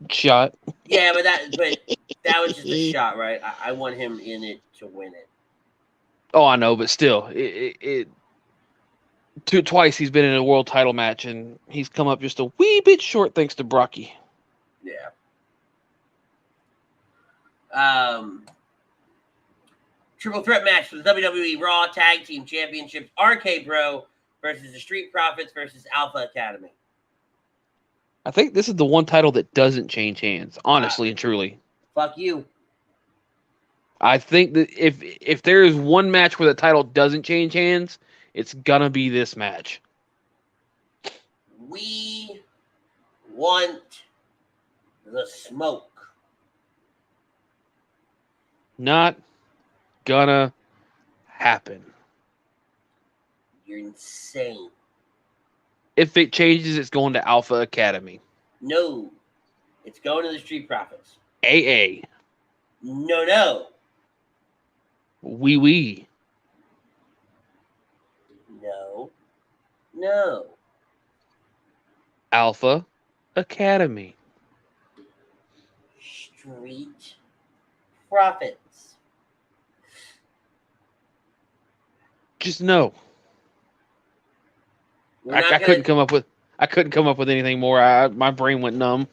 shot. Yeah, but that was just a shot, right? I want him in it to win it. Oh, I know, but still, twice he's been in a world title match, and he's come up just a wee bit short thanks to Brocky. Yeah. Triple threat match for the WWE Raw Tag Team Championships. RK Bro versus the Street Profits versus Alpha Academy. I think this is the one title that doesn't change hands, honestly and truly. Fuck you. I think that if there is one match where the title doesn't change hands, it's gonna be this match. We want the smoke. Not gonna happen. You're insane. If it changes, it's going to Alpha Academy. No. It's going to the Street Profits. AA. No. Wee. No. Alpha Academy. Street Profits. Just no. I couldn't come up with anything more. My brain went numb.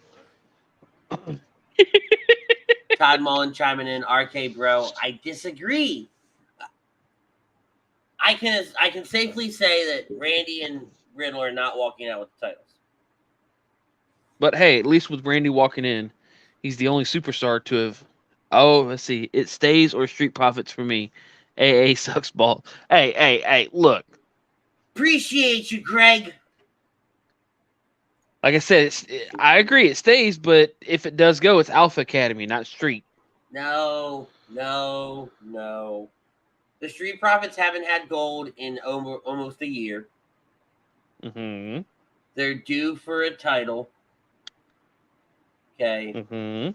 Todd Mullen chiming in, RK Bro. I disagree. I can safely say that Randy and Riddle are not walking out with the titles. But hey, at least with Randy walking in, he's the only superstar to have. Oh, let's see. It stays or Street Profits for me. AA sucks ball. Hey, look. Appreciate you, Greg. Like I said, I agree. It stays, but if it does go, it's Alpha Academy, not Street. No. The Street Profits haven't had gold in almost a year. Mm-hmm. They're due for a title. Okay. Mm-hmm.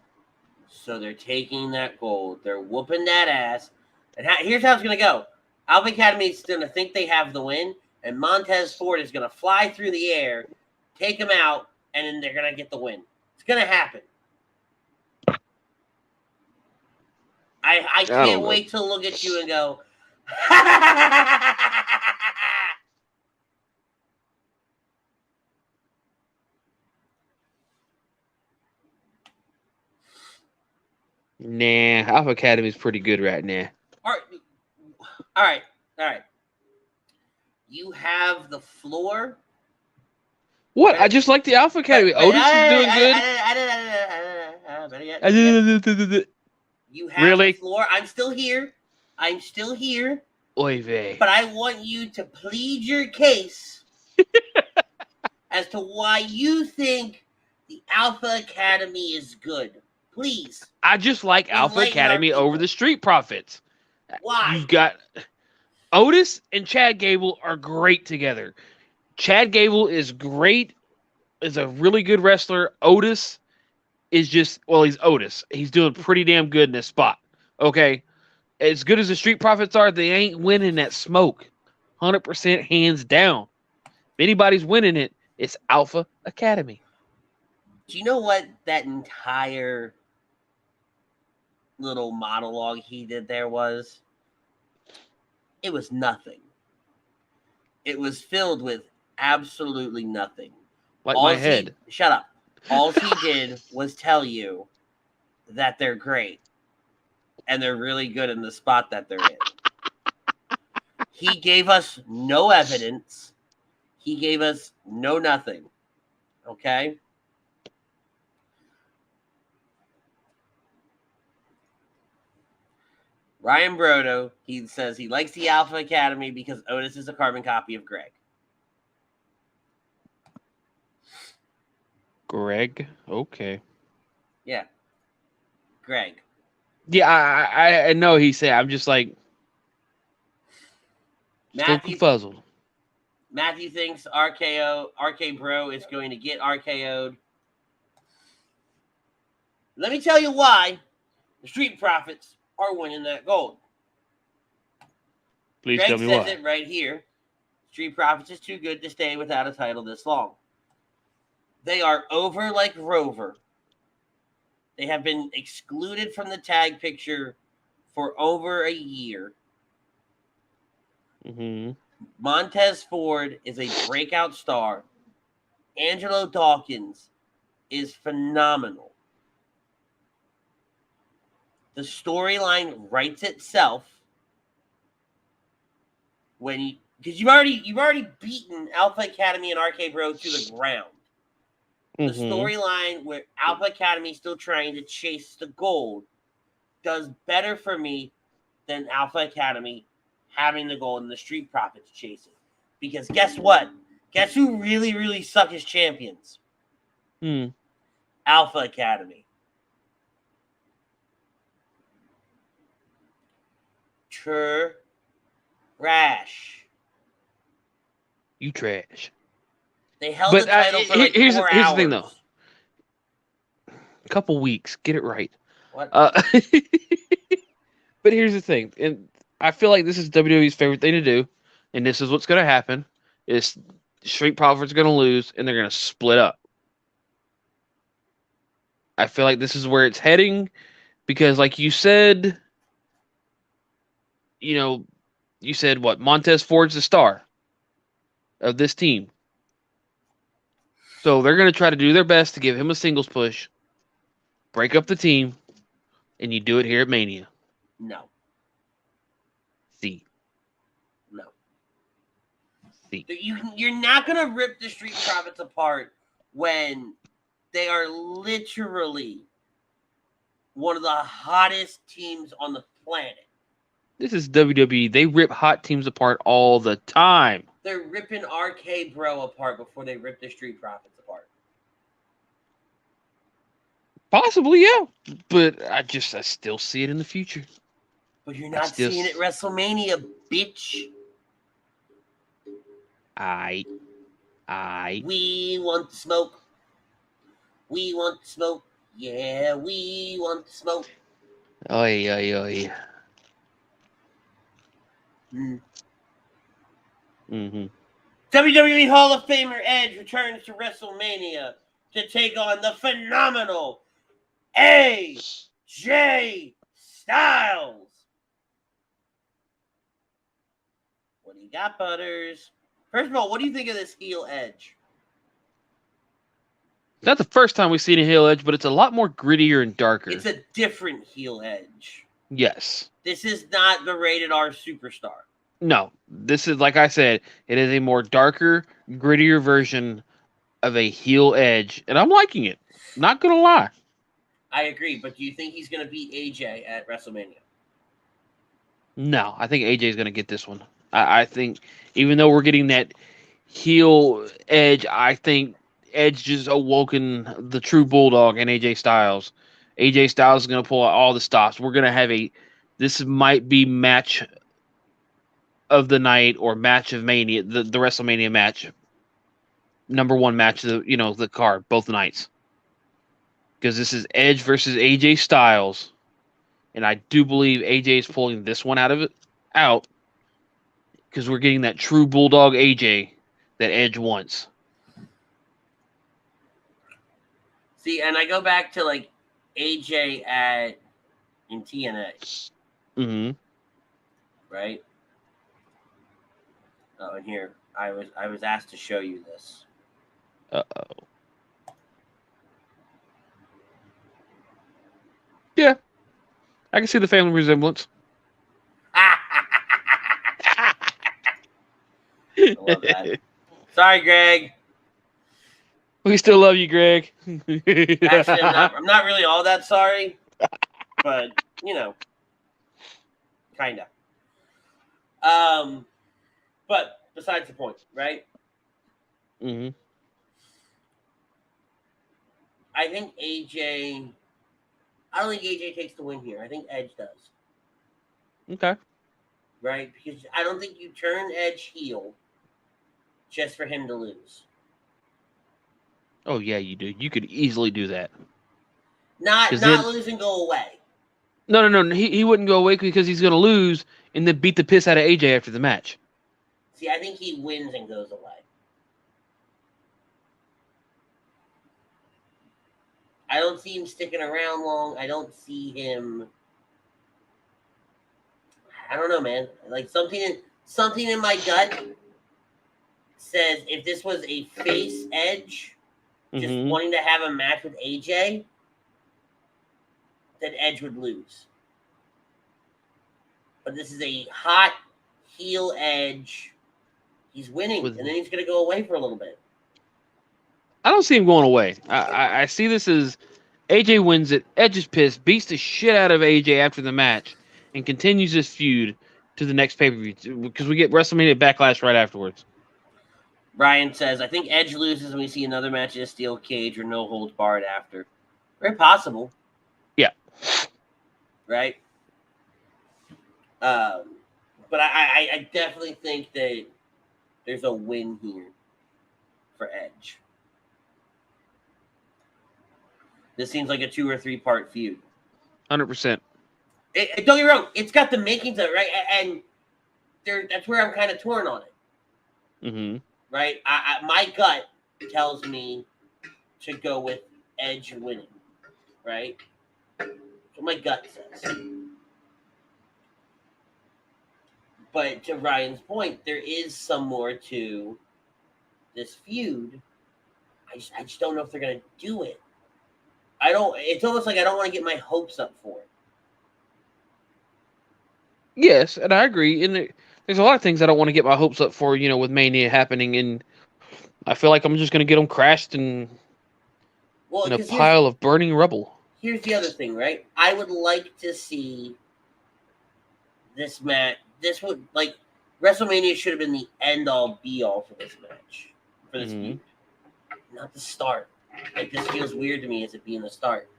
So they're taking that gold. They're whooping that ass. And here's how it's going to go. Alpha Academy is going to think they have the win, and Montez Ford is going to fly through the air, take them out, and then they're going to get the win. It's going to happen. I can't wait to look at you and go, Nah, Alpha Academy is pretty good right now. All right. You have the floor. What? I just like the Alpha Academy. Otis is doing good. You have the floor. I'm still here. Oy vey. But I want you to plead your case as to why you think the Alpha Academy is good. Please. I just like Alpha Academy over the Street Profits. Why? You've got Otis and Chad Gable are great together. Chad Gable is great, is a really good wrestler. Otis is he's Otis. He's doing pretty damn good in this spot. Okay? As good as the Street Profits are, they ain't winning that smoke. 100% hands down. If anybody's winning it, it's Alpha Academy. Do you know what that entire little monologue he did there was, it was nothing. It was filled with absolutely nothing. Like my head. Shut up. All he did was tell you that they're great and they're really good in the spot that they're in. He gave us no evidence. He gave us no nothing. Okay? Ryan Brodo, he says he likes the Alpha Academy because Otis is a carbon copy of Greg. Greg? Okay. Yeah. Greg. Yeah, I know he said. I'm just like still confuzzled. Matthew thinks RK Bro is going to get RKO'd. Let me tell you why the Street Profits are winning that gold. Please Greg tell me says why. it right here. Street Profits is too good to stay without a title this long. They are over like Rover. They have been excluded from the tag picture for over a year. Mm-hmm. Montez Ford is a breakout star. Angelo Dawkins is phenomenal. The storyline writes itself because you've already beaten Alpha Academy and RK Bro to the ground. The storyline where Alpha Academy is still trying to chase the gold does better for me than Alpha Academy having the gold and the Street Profits chasing. Because guess what? Guess who really, really suck as champions? Alpha Academy. Trash. You trash. They held the title for like 4 hours. Here's the thing, though. A couple weeks. Get it right. What? But here's the thing. And I feel like this is WWE's favorite thing to do. And this is what's going to happen. Is Street Profits are going to lose, and they're going to split up. I feel like this is where it's heading. Because like you said, you said what? Montez Ford's the star of this team. So they're going to try to do their best to give him a singles push, break up the team, and you do it here at Mania. No. See. No. See. You're not going to rip the Street Profits apart when they are literally one of the hottest teams on the planet. This is WWE. They rip hot teams apart all the time. They're ripping RK Bro apart before they rip the Street Profits apart. Possibly, yeah. But I still see it in the future. But you're not seeing it WrestleMania, bitch. We want the smoke. We want the smoke. Yeah, we want the smoke. Oi. WWE Hall of Famer Edge returns to WrestleMania to take on the phenomenal AJ Styles. What do you got, Butters? First of all, what do you think of this heel Edge? It's not the first time we've seen a heel Edge, but it's a lot more grittier and darker. It's a different heel Edge. Yes. This is not the rated R superstar. No. This is, like I said, it is a more darker, grittier version of a heel Edge, and I'm liking it. Not going to lie. I agree, but do you think he's going to beat AJ at WrestleMania? No, I think AJ is going to get this one. I think, even though we're getting that heel Edge, I think Edge just awoken the true Bulldog and AJ Styles. AJ Styles is going to pull out all the stops. We're going to have this might be match of the night or match of Mania, the WrestleMania match. Number one match of the card, both nights. Because this is Edge versus AJ Styles. And I do believe AJ is pulling this one out. Because we're getting that true Bulldog AJ that Edge wants. See, and I go back to like AJ at in TNA. Mm-hmm. Right? Oh, and here I was asked to show you this. Uh-oh. Yeah. I can see the family resemblance. I love that. Sorry, Greg. We still love you, Greg. Actually, I'm not really all that sorry, but kind of. But besides the point, right? Mm-hmm. I don't think AJ takes the win here. I think Edge does. Okay. Right? Because I don't think you turn Edge heel just for him to lose. Oh, yeah, you do. You could easily do that. Not lose and go away. No. He wouldn't go away because he's going to lose and then beat the piss out of AJ after the match. See, I think he wins and goes away. I don't see him sticking around long. I don't see him. I don't know, man. Like something in my gut says if this was a face Edge, just wanting to have a match with AJ, then Edge would lose. But this is a hot heel Edge. He's winning, and then he's going to go away for a little bit. I don't see him going away. I see this as AJ wins it. Edge is pissed, beats the shit out of AJ after the match, and continues this feud to the next pay-per-view because we get WrestleMania Backlash right afterwards. Brian says, I think Edge loses and we see another match in a steel cage or no holds barred after. Very possible. Yeah. Right? But I definitely think that there's a win here for Edge. This seems like a 2 or 3 part feud. 100%. Don't get me wrong. It's got the makings of it, right? And that's where I'm kind of torn on it. Mm-hmm. Right? My gut tells me to go with Edge winning. Right? That's what my gut says. But to Ryan's point, there is some more to this feud. I just don't know if they're going to do it. It's almost like I don't want to get my hopes up for it. Yes, and I agree. And there's a lot of things I don't want to get my hopes up for, with Mania happening. And I feel like I'm just going to get them crashed in a pile of burning rubble. Here's the other thing, right? I would like to see this match. WrestleMania should have been the end-all, be-all for this match. For this feud. Not the start. Like, this feels weird to me as it being the start.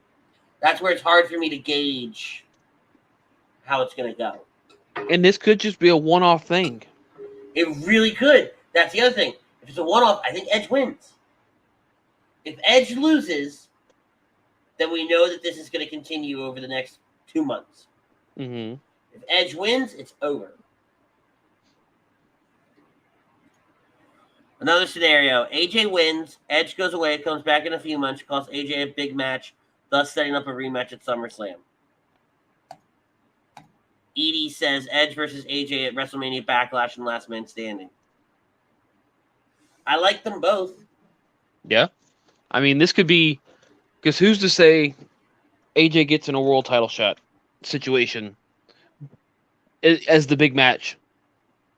That's where it's hard for me to gauge how it's going to go. And this could just be a one-off thing. It really could. That's the other thing. If it's a one-off, I think Edge wins. If Edge loses, then we know that this is going to continue over the next 2 months. Mm-hmm. If Edge wins, it's over. Another scenario. AJ wins. Edge goes away. Comes back in a few months. Costs AJ a big match, thus setting up a rematch at SummerSlam. Edie says Edge versus AJ at WrestleMania Backlash and Last Man Standing. I like them both. Yeah. I mean, this could be... Because who's to say AJ gets in a world title shot situation as the big match?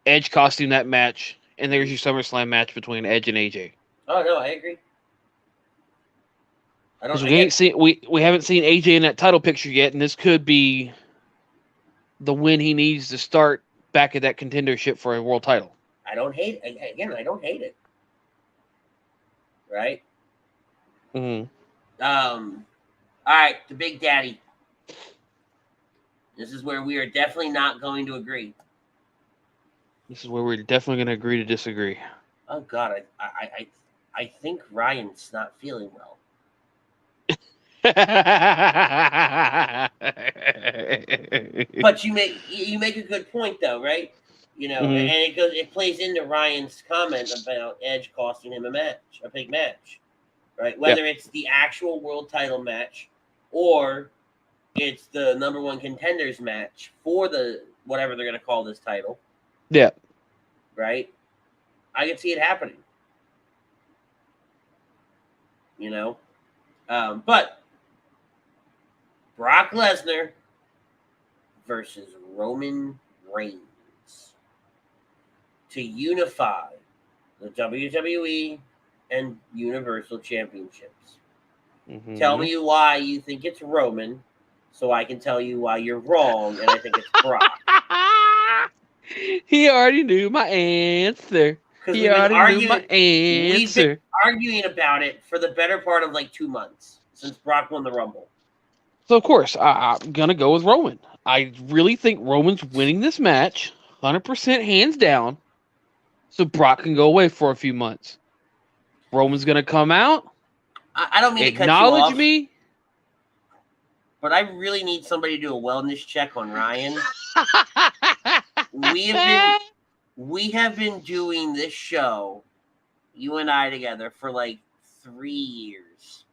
Edge costing that match, and there's your SummerSlam match between Edge and AJ. Oh, no, I agree. We haven't seen AJ in that title picture yet, and this could be the win he needs to start back at that contendership for a world title. I don't hate it. Again, I don't hate it. Right? Mm-hmm. All right, the Big Daddy. This is where we are definitely not going to agree. This is where we're definitely going to agree to disagree. Oh God, I think Ryan's not feeling well. But you make a good point though, right? And it plays into Ryan's comment about Edge costing him a big match, right? Whether it's the actual world title match or it's the number one contenders match for the whatever they're going to call this title. Yeah. Right? I can see it happening. You know? But Brock Lesnar versus Roman Reigns to unify the WWE and Universal Championships. Mm-hmm. Tell me why you think it's Roman, so I can tell you why you're wrong, and I think it's Brock. He already knew my answer. He already knew my answer. We've been arguing about it for the better part of like 2 months since Brock won the Rumble. So, of course, I'm going to go with Roman. I really think Roman's winning this match, 100% hands down, so Brock can go away for a few months. Roman's going to come out. I don't mean to cut you acknowledge off, me, but I really need somebody to do a wellness check on Ryan. We have been doing this show, you and I together, for like 3 years.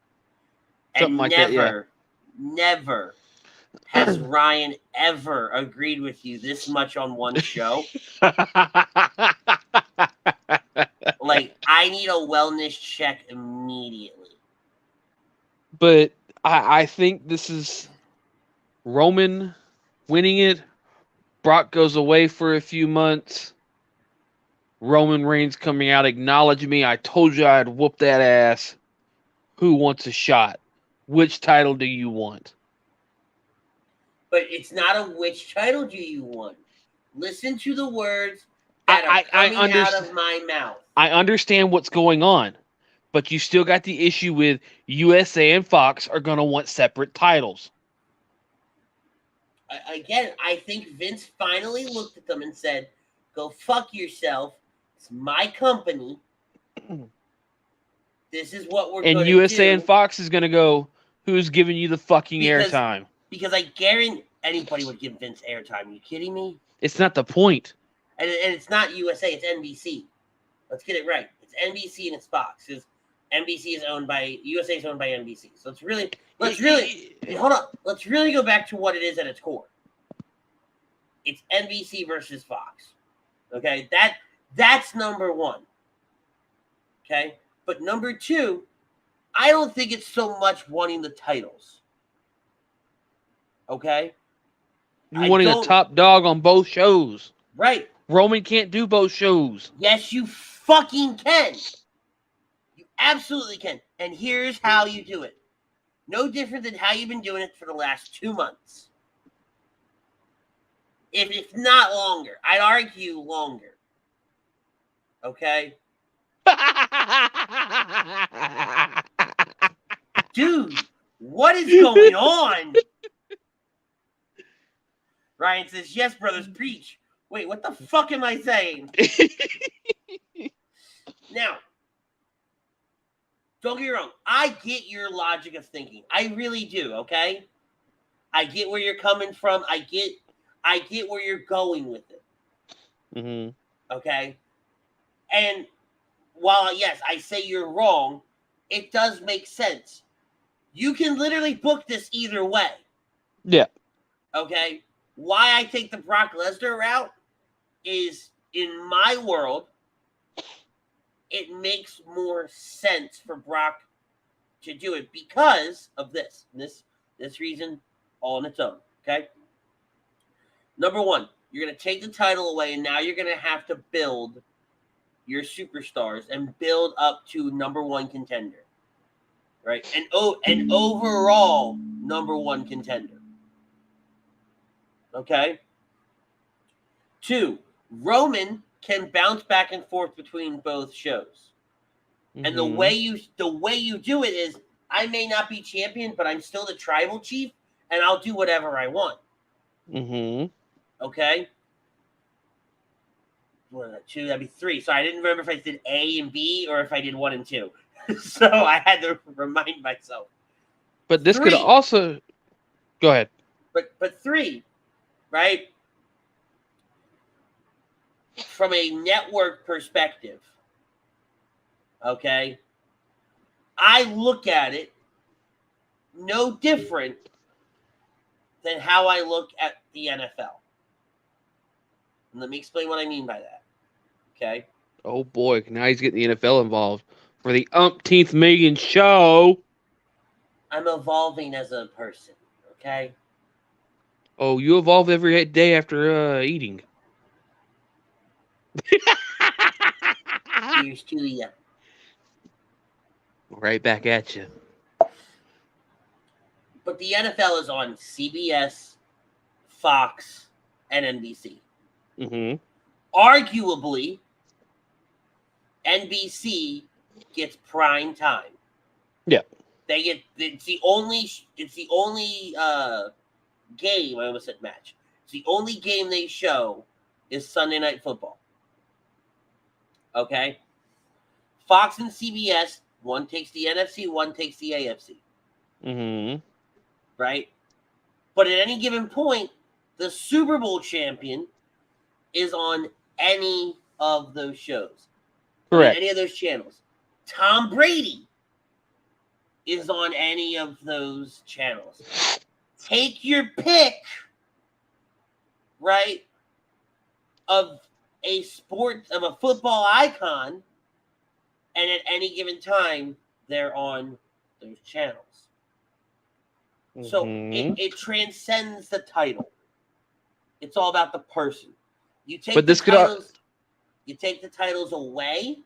Something like that, yeah. Never has Ryan ever agreed with you this much on one show. Like, I need a wellness check immediately. But I think this is Roman winning it. Brock goes away for a few months. Roman Reigns coming out, acknowledge me. I told you I'd whoop that ass. Who wants a shot? Which title do you want? But it's not a which title do you want. Listen to the words that are coming out of my mouth. I understand what's going on, but you still got the issue with USA and Fox are going to want separate titles. Again, I think Vince finally looked at them and said, go fuck yourself. It's my company. This is what we're going to do. And USA and Fox is going to go, who's giving you the fucking airtime? Because I guarantee anybody would give Vince airtime. Are you kidding me? It's not the point. And it's not USA, it's NBC. Let's get it right. It's NBC and it's Fox. Because NBC is owned by, USA is owned by NBC. So let's really go back to what it is at its core. It's NBC versus Fox. Okay? That's number one. Okay? But number two, I don't think it's so much wanting the titles. Okay? You're wanting a top dog on both shows. Right. Roman can't do both shows. Yes, you fucking can. You absolutely can. And here's how you do it. No different than how you've been doing it for the last 2 months. If not longer. I'd argue longer. Okay? Dude, what is going on? Ryan says, yes, brothers, preach. Wait, what the fuck am I saying? Now, don't get me wrong. I get your logic of thinking. I really do, okay? I get where you're coming from. I get where you're going with it. Mm-hmm. Okay? And while, yes, I say you're wrong, it does make sense. You can literally book this either way. Yeah. Okay? Why I take the Brock Lesnar route is, in my world, it makes more sense for Brock to do it because of this reason all on its own. Okay? Number one, you're going to take the title away, and now you're going to have to build your superstars and build up to number one contender. Right? And overall number one contender. Okay? 2, Roman can bounce back and forth between both shows. Mm-hmm. And the way you do it is, I may not be champion, but I'm still the tribal chief, and I'll do whatever I want. Mm-hmm. Okay? What is that, 2? That'd be 3. So I didn't remember if I did A and B or if I did 1 and 2. So I had to remind myself. But this 3, could also... Go ahead. But 3, right? From a network perspective, okay, I look at it no different than how I look at the NFL. And let me explain what I mean by that. Okay? Oh boy, now he's getting the NFL involved for the umpteenth million show. I'm evolving as a person. Okay? Oh, you evolve every day after eating. Here's to you. Right back at you. But the NFL is on CBS, Fox, and NBC. Mm-hmm. Arguably, NBC gets prime time. Yeah. It's the only game, I almost said match. It's the only game they show is Sunday Night Football. Okay? Fox and CBS, one takes the NFC, one takes the AFC. Mm-hmm. Right? But at any given point, the Super Bowl champion is on any of those shows. Correct. Any of those channels. Tom Brady is on any of those channels. Take your pick, right, of a football icon, and at any given time, they're on those channels. Mm-hmm. So it transcends the title. It's all about the person. You take you take the titles away.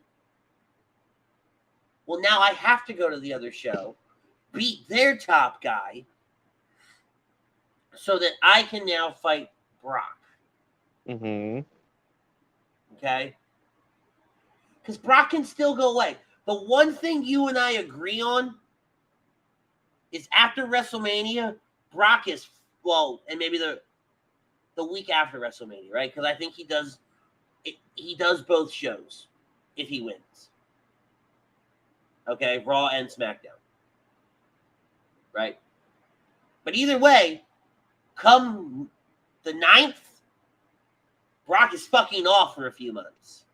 Well, now I have to go to the other show, beat their top guy, so that I can now fight Brock. Mm-hmm. Okay? Because Brock can still go away. The one thing you and I agree on is after WrestleMania, Brock is, and maybe the week after WrestleMania, right? Because I think he does both shows if he wins. Okay, Raw and SmackDown. Right? But either way, come the 9th, Brock is fucking off for a few months.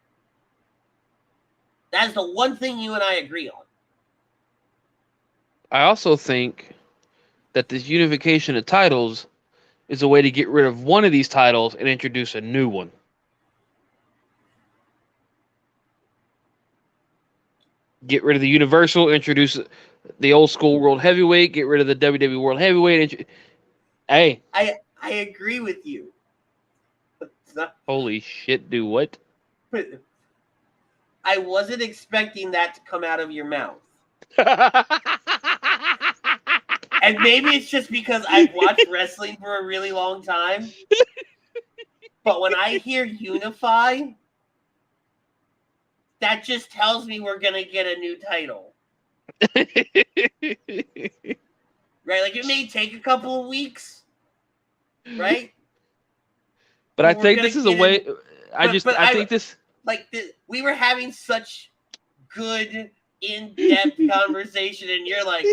That's the one thing you and I agree on. I also think that this unification of titles is a way to get rid of one of these titles and introduce a new one. Get rid of the Universal, introduce the old school World Heavyweight, get rid of the WWE World Heavyweight. Hey. I agree with you. Holy shit, do what? I wasn't expecting that to come out of your mouth. And maybe it's just because I've watched wrestling for a really long time. But when I hear Unify, that just tells me we're going to get a new title. Right? Like, it may take a couple of weeks. Right? But I think this is a way... I think this... Like, we were having such good, in-depth conversation, and you're like,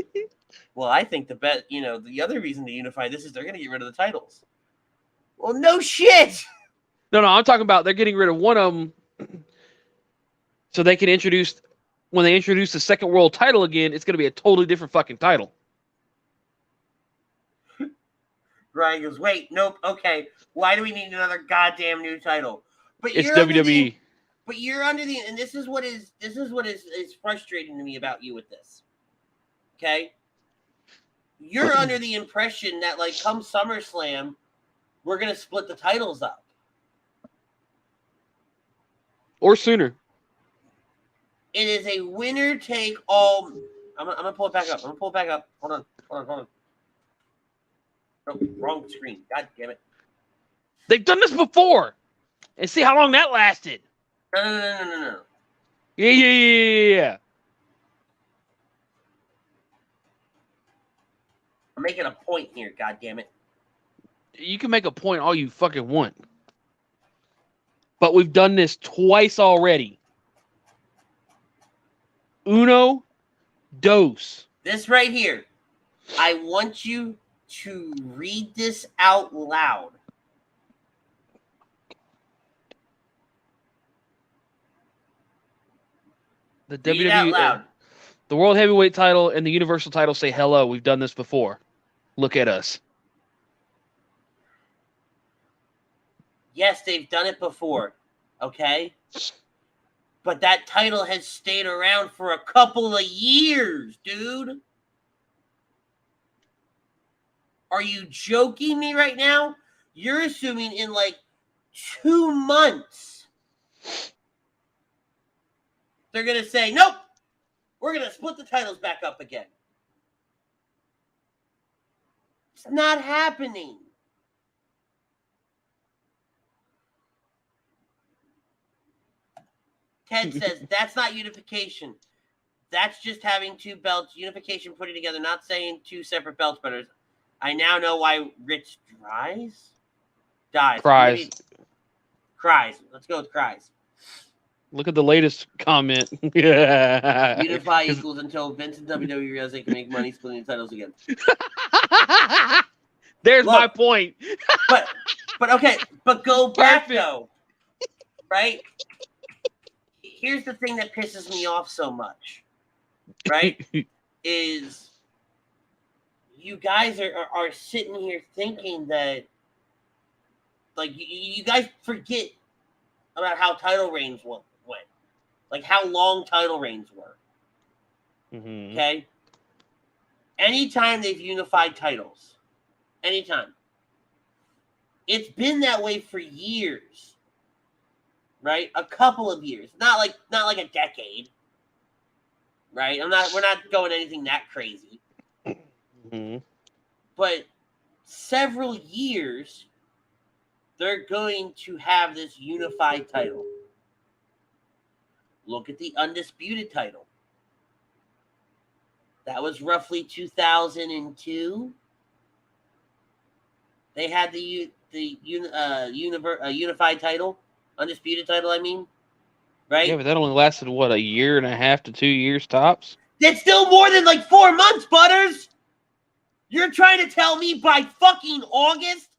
well, I think the other reason to unify this is they're going to get rid of the titles. Well, no shit! No, I'm talking about they're getting rid of one of them so they can when they introduce the second world title again, it's going to be a totally different fucking title. Ryan goes, wait, nope, okay. Why do we need another goddamn new title? But it's WWE. But you're under the, and this is what is frustrating to me about you with this. Okay? You're under the impression that, like, come SummerSlam, we're going to split the titles up. Or sooner. It is a winner take all. I'm going to pull it back up. Hold on. Oh, wrong screen. God damn it. They've done this before. And see how long that lasted. No. Yeah. I'm making a point here, God damn it. You can make a point all you fucking want. But we've done this twice already. Uno, dos. This right here. I want you to read this out loud. The WWE, the World Heavyweight title and the Universal title say hello. We've done this before. Look at us. Yes, they've done it before. Okay? But that title has stayed around for a couple of years, dude. Are you joking me right now? You're assuming in like 2 months they're going to say, nope, we're going to split the titles back up again. It's not happening. Ted says, that's not unification. That's just having 2 belts. Unification, putting together, not saying 2 separate belts, but I now know why Rich dies. Cries. Let's go with cries. Look at the latest comment. Yeah. Unify equals until Vince and WWE realize they can make money splitting the titles again. There's my point. but okay, but go back though. Right? Here's the thing that pisses me off so much. Right? Is you guys are sitting here thinking that like you guys forget about how title reigns went. Like how long title reigns were. Mm-hmm. Okay? Anytime they've unified titles. Anytime. It's been that way for years. Right? A couple of years. Not like a decade. Right? We're not going anything that crazy. Mm-hmm. But several years they're going to have this unified title. Look at the undisputed title. That was roughly 2002. They had the unified title, undisputed title. I mean, right? Yeah, but that only lasted what, 1.5 to 2 years tops. That's still more than like 4 months, Butters. You're trying to tell me by fucking August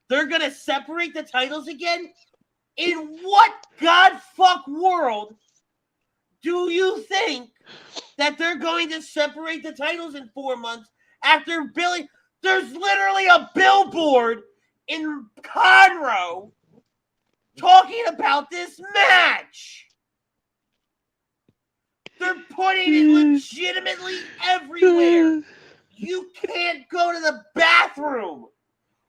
they're gonna separate the titles again? In what godfuck world do you think that they're going to separate the titles in 4 months after Billy? There's literally a billboard in Conroe talking about this match. They're putting it legitimately everywhere. You can't go to the bathroom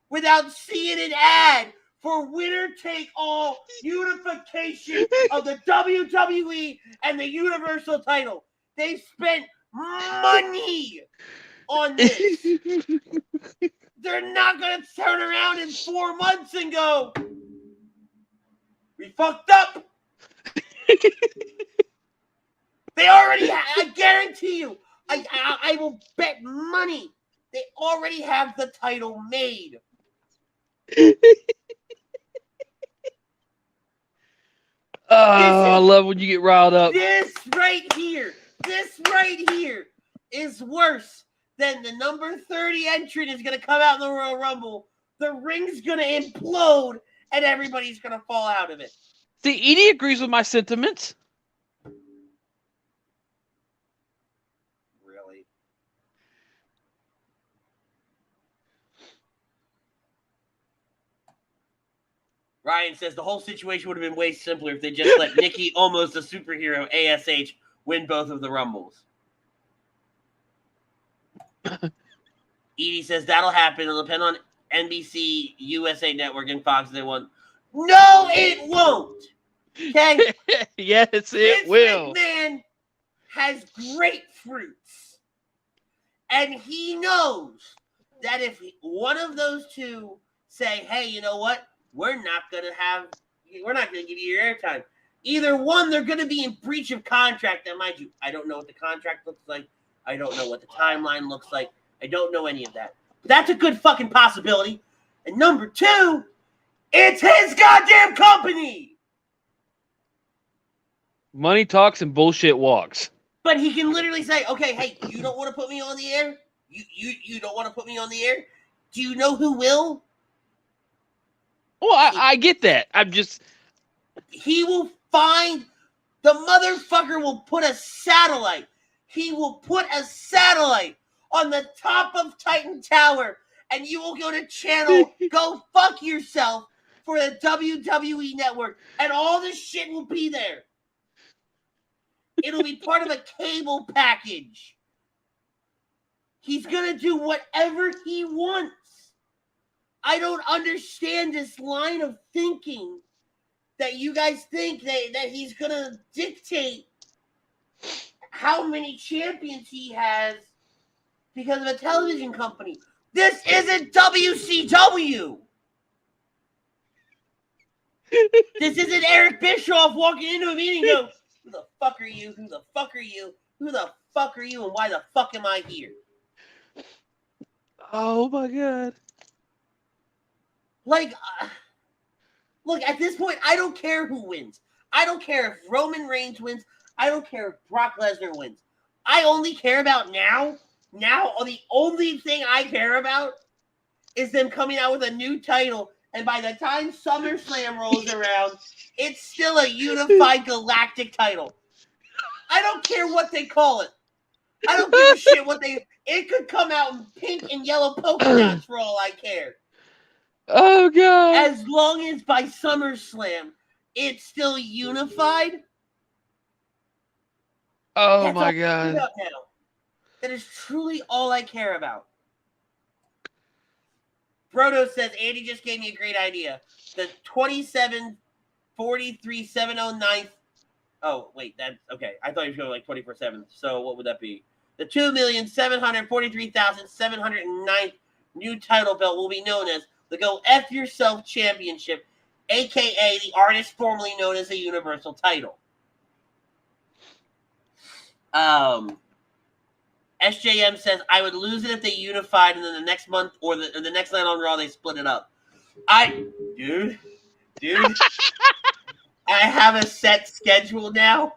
without seeing an ad for winner take all unification of the WWE and the Universal title. They spent money on this. They're not going to turn around in 4 months and go, we fucked up. They already, I guarantee you, I will bet money, they already have the title made. I love when you get riled up. This right here is worse than the number 30 entrant is going to come out in the Royal Rumble. The ring's going to implode and everybody's going to fall out of it. See, Edie agrees with my sentiments. Really? Ryan says the whole situation would have been way simpler if they just let Nikki, almost a superhero, ASH, win both of the Rumbles. Edie says that'll happen. It'll depend on NBC, USA Network, and Fox if they want. No, it won't. Okay? Yes, it will. McMahon has grapefruits. And he knows that if one of those two say, hey, you know what? We're not going to give you your airtime. Either one, they're going to be in breach of contract. Now, mind you, I don't know what the contract looks like. I don't know what the timeline looks like. I don't know any of that. But that's a good fucking possibility. And number two, it's his goddamn company. Money talks and bullshit walks. But he can literally say, okay, hey, you don't want to put me on the air? You don't want to put me on the air? Do you know who will? Well, I get that. I'm just... He will find... The motherfucker will put a satellite. He will put a satellite on the top of Titan Tower, and you will go to channel, go fuck yourself for the WWE Network, and all this shit will be there. It'll be part of a cable package. He's going to do whatever he wants. I don't understand this line of thinking that you guys think that he's going to dictate how many champions he has because of a television company. This isn't WCW. This isn't Eric Bischoff walking into a meeting and go, who the fuck are you? Who the fuck are you? Who the fuck are you? And why the fuck am I here? Oh my God. Like, look, at this point, I don't care who wins. I don't care if Roman Reigns wins. I don't care if Brock Lesnar wins. I only care about now. Now, the only thing I care about is them coming out with a new title. And by the time SummerSlam rolls around, it's still a unified galactic title. I don't care what they call it. I don't give a shit what they... It could come out in pink and yellow polka dots for all I care. Oh, God. As long as by SummerSlam, it's still unified. Oh, that's my all I care God. about now. That is truly all I care about. Brodo says, Andy just gave me a great idea. The 27-43-709. Oh, wait, that's okay. I thought he was going like 24/7. So what would that be? The 2,743,709 new title belt will be known as the Go F Yourself Championship, a.k.a. the artist formerly known as the Universal title. SJM says, I would lose it if they unified and then the next month or the next night on Raw they split it up. Dude, I have a set schedule now.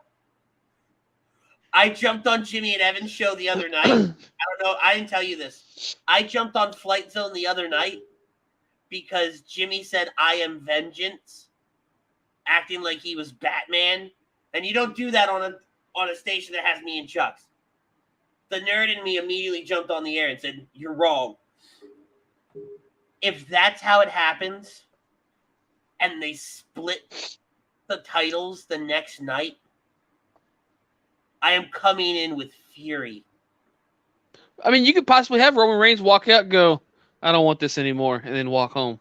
I jumped on Jimmy and Evan's show the other night. I don't know. I didn't tell you this. I jumped on Flight Zone the other night because Jimmy said, I am vengeance, acting like he was Batman. And you don't do that on a station that has me and Chucks. The nerd in me immediately jumped on the air and said, you're wrong. If that's how it happens and they split the titles the next night, I am coming in with fury. I mean, you could possibly have Roman Reigns walk out and go, I don't want this anymore, and then walk home.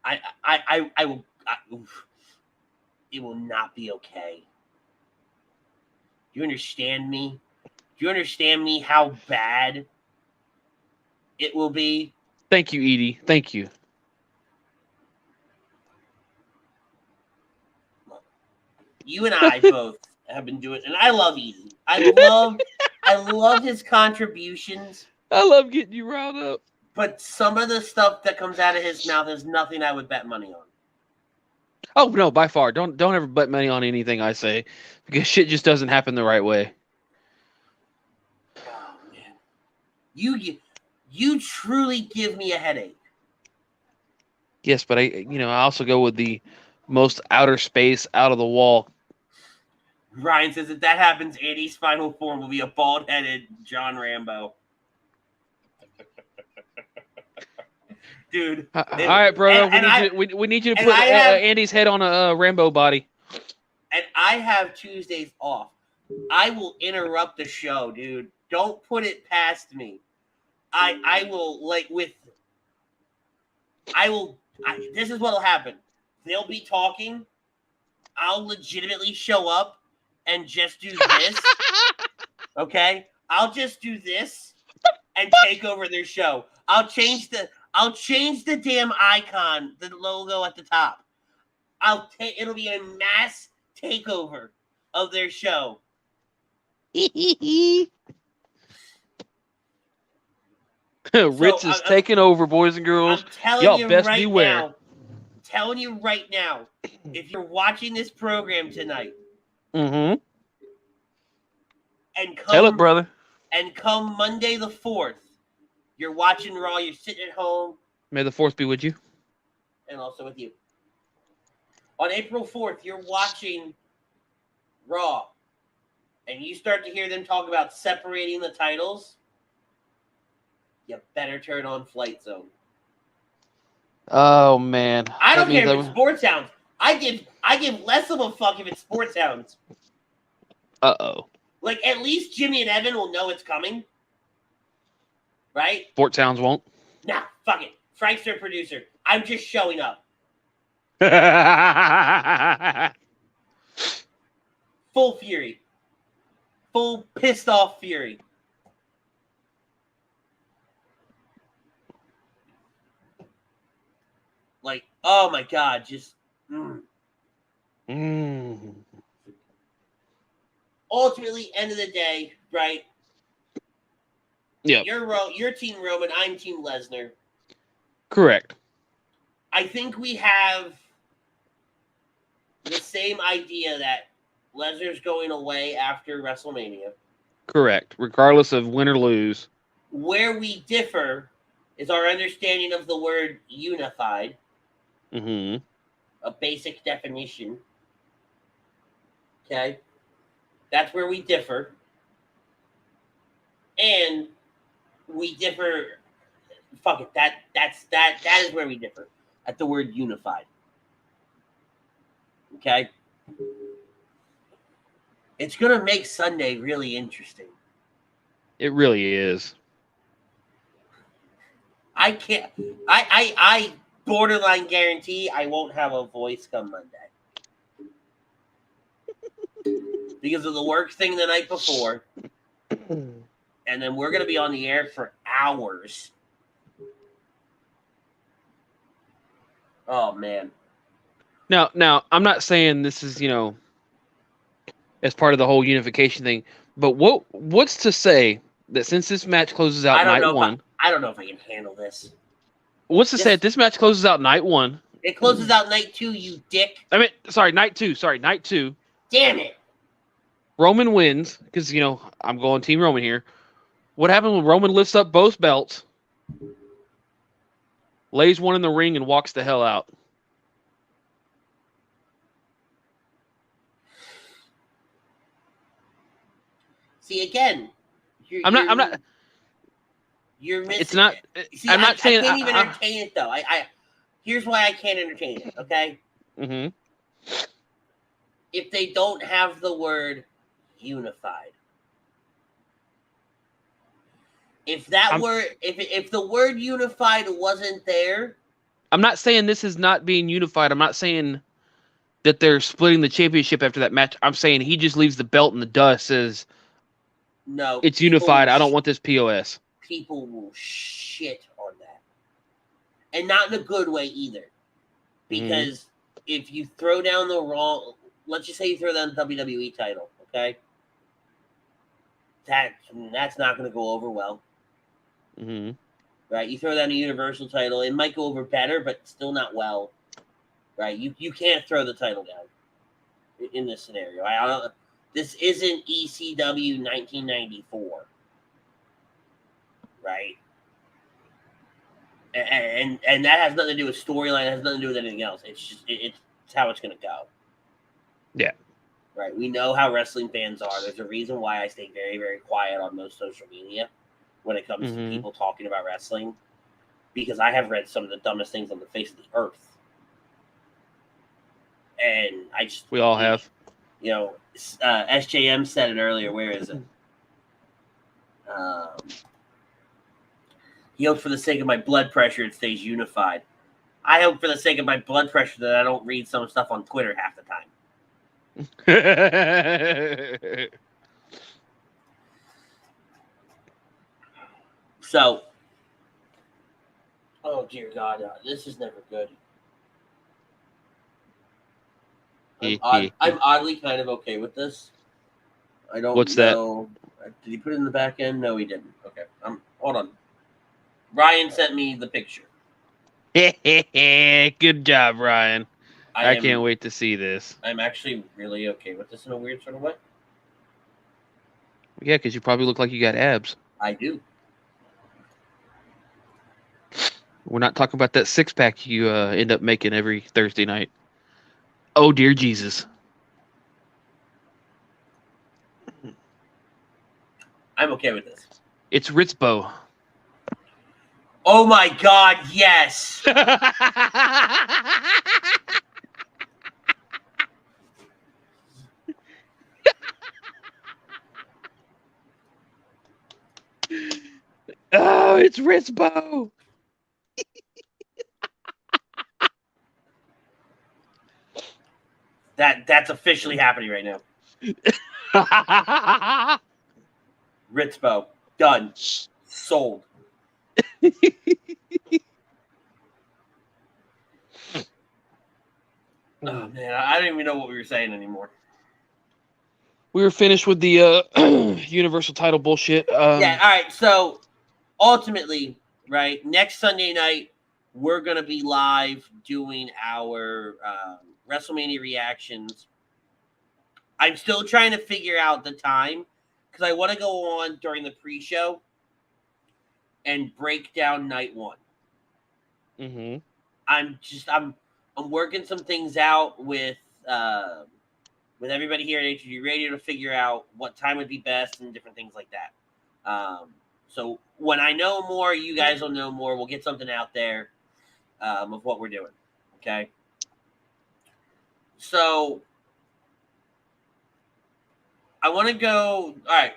I will. It will not be okay. Do you understand me? Do you understand me how bad it will be? Thank you, Edie. Thank you. You and I both have been doing, and I love Edie. I love his contributions. I love getting you riled up. But some of the stuff that comes out of his mouth is nothing I would bet money on. Oh no, by far. Don't ever bet money on anything I say because shit just doesn't happen the right way. Oh man, you truly give me a headache. Yes, but I also go with the most outer space, out of the wall. Ryan says if that happens, Andy's final form will be a bald-headed John Rambo. Dude. All right, bro. We need you to put Andy's head on a Rambo body. And I have Tuesdays off. I will interrupt the show, dude. Don't put it past me. This is what'll happen. They'll be talking. I'll legitimately show up and just do this. Okay? I'll just do this and take over their show. I'll change the damn icon, the logo at the top. It'll be a mass takeover of their show. Ritz is taking over, boys and girls. Y'all best beware. Telling you right now, if you're watching this program tonight, and tell it, brother. And come Monday the 4th, you're watching Raw, you're sitting at home. May the 4th be with you. And also with you. On April 4th, you're watching Raw, and you start to hear them talk about separating the titles. You better turn on Flight Zone. Oh man. I don't That care means if it's sports sounds. I give less of a fuck if it's sports sounds. Uh-oh. Like, at least Jimmy and Evan will know it's coming. Right? Sport Towns won't. Nah, fuck it. Frankster producer. I'm just showing up. Full fury. Full pissed off fury. Like, oh my God, just. Ultimately, end of the day, right? Yeah. You're Team Roman, I'm Team Lesnar. Correct. I think we have the same idea that Lesnar's going away after WrestleMania. Correct. Regardless of win or lose. Where we differ is our understanding of the word unified. Mm-hmm. A basic definition. Okay? That's where we differ. And we differ. Fuck it. That is where we differ. At the word unified. Okay? It's gonna make Sunday really interesting. It really is. I can't. I borderline guarantee I won't have a voice come Monday because of the work thing the night before, and then we're gonna be on the air for hours. Oh man. Now, I'm not saying this is, as part of the whole unification thing, but what's to say that since this match closes out night one, I don't know if I can handle this. What's to say if this match closes out night one? It closes out night 2, you dick. I mean, sorry, night 2. Sorry, night 2. Damn it. Roman wins because I'm going Team Roman here. What happens when Roman lifts up both belts, lays one in the ring, and walks the hell out? See, again, I'm not. You're missing. It's not. See, I'm not saying. I can't even entertain it though. Here's why I can't entertain it. Okay. Mm-hmm. If they don't have the word unified, if the word unified wasn't there, I'm not saying this is not being unified. I'm not saying that they're splitting the championship after that match. I'm saying he just leaves the belt in the dust. Says, no, it's unified. I don't want this POS. People will shit on that. And not in a good way either. Because if you throw down the wrong, let's just say you throw down the WWE title, okay? That's not going to go over well. Mm-hmm. Right? You throw down a Universal title, it might go over better, but still not well. Right? You can't throw the title down in this scenario. This isn't ECW 1994. Right? And that has nothing to do with storyline. It has nothing to do with anything else. It's just it's how it's going to go. Yeah. Right. We know how wrestling fans are. There's a reason why I stay very, very quiet on most social media when it comes to people talking about wrestling, because I have read some of the dumbest things on the face of the earth. And we all have. SJM said it earlier. Where is it? He hopes for the sake of my blood pressure it stays unified. I hope for the sake of my blood pressure that I don't read some stuff on Twitter half the time. So, oh dear God, this is never good. I'm oddly kind of okay with this. I don't What's know. Did he put it in the back end? No, he didn't. Okay. Hold on. Ryan sent me the picture. Good job, Ryan. I can't wait to see this. I'm actually really okay with this in a weird sort of way. Yeah, because you probably look like you got abs. I do. We're not talking about that six-pack you end up making every Thursday night. Oh, dear Jesus. I'm okay with this. It's Ritzbo. Oh my God, yes. Oh, it's Ritzbo. That's officially happening right now. Ritzbo. Done. Sold. Oh man, I don't even know what we were saying anymore. We were finished with the Universal title bullshit. Yeah, all right. So ultimately, right, next Sunday night, we're going to be live doing our WrestleMania reactions. I'm still trying to figure out the time because I want to go on during the pre-show and break down night one. Mm-hmm. I'm working some things out with everybody here at HG Radio to figure out what time would be best and different things like that. So when I know more, you guys will know more. We'll get something out there of what we're doing. Okay. So I want to go. All right.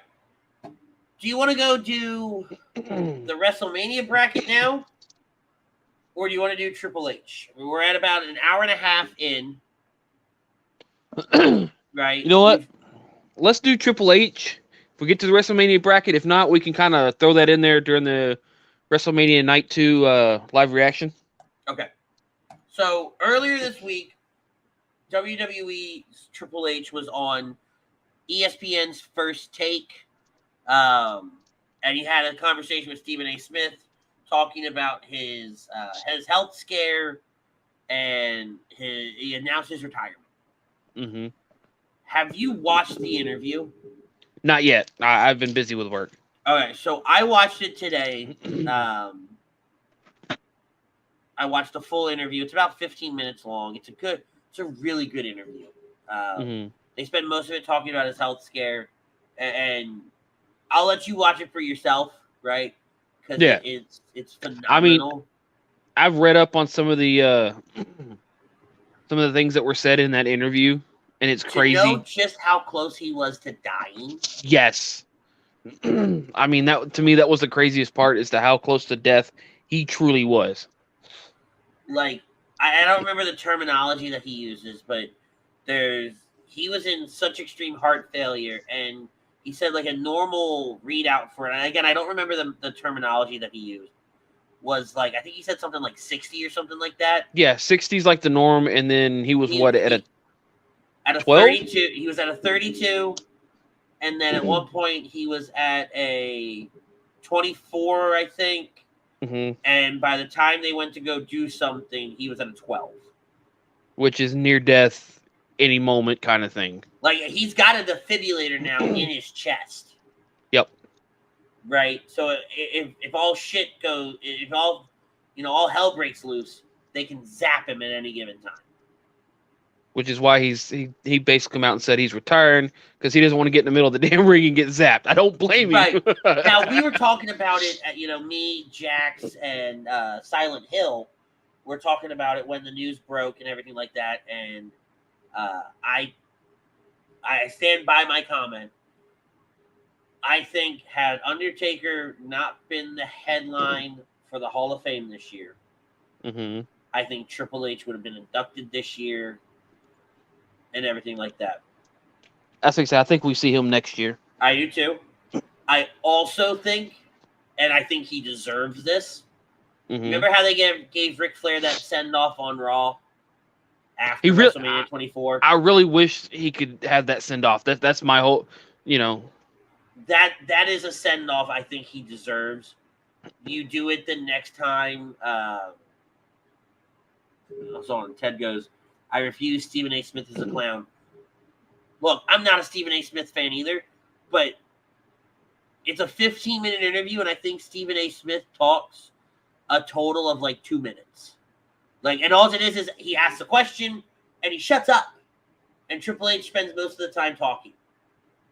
Do you want to go do the WrestleMania bracket now? Or do you want to do Triple H? We're at about an hour and a half in. Right. You know what? Let's do Triple H. If we get to the WrestleMania bracket, if not, we can kind of throw that in there during the WrestleMania Night 2 live reaction. Okay. So earlier this week, WWE's Triple H was on ESPN's First Take, and he had a conversation with Stephen A. Smith talking about his health scare, and he announced his retirement. Mm-hmm. Have you watched the interview? Not yet. I've been busy with work. Okay, so I watched it today. I watched the full interview. It's about 15 minutes long. It's a really good interview. They spend most of it talking about his health scare, and I'll let you watch it for yourself, right? Because it's phenomenal. I mean, I've read up on some of the things that were said in that interview, and it's crazy. To know just how close he was to dying. Yes. I mean, that to me, that was the craziest part, as to how close to death he truly was. Like, I don't remember the terminology that he uses, but he was in such extreme heart failure, and he said like a normal readout for it. And again, I don't remember the terminology that he used. Was like, I think he said something like 60 or something like that. Yeah, 60 is like the norm, and then he was at a 12? 32. He was at a 32, and then at one point he was at a 24, I think. Mm-hmm. And by the time they went to go do something, he was at a 12, which is near death, any moment kind of thing. Like, he's got a defibrillator now in his chest. Yep. Right. So if all shit goes, if all hell breaks loose, they can zap him at any given time. Which is why he basically come out and said he's retiring, because he doesn't want to get in the middle of the damn ring and get zapped. I don't blame him. Right. Now, we were talking about it at, me, Jax, and Silent Hill. We're talking about it when the news broke and everything like that. And I stand by my comment. I think had Undertaker not been the headline for the Hall of Fame this year, I think Triple H would have been inducted this year and everything like that. I think we see him next year. I do too. I also think, and I think he deserves this. Remember how they gave Ric Flair that send-off on Raw after WrestleMania 24? I really wish he could have that send-off. That's my whole, That is a send-off I think he deserves. You do it the next time. Ted goes, I refuse. Stephen A. Smith is a clown. Look, I'm not a Stephen A. Smith fan either, but it's a 15-minute interview, and I think Stephen A. Smith talks a total of like 2 minutes. And all it is he asks a question, and he shuts up. And Triple H spends most of the time talking,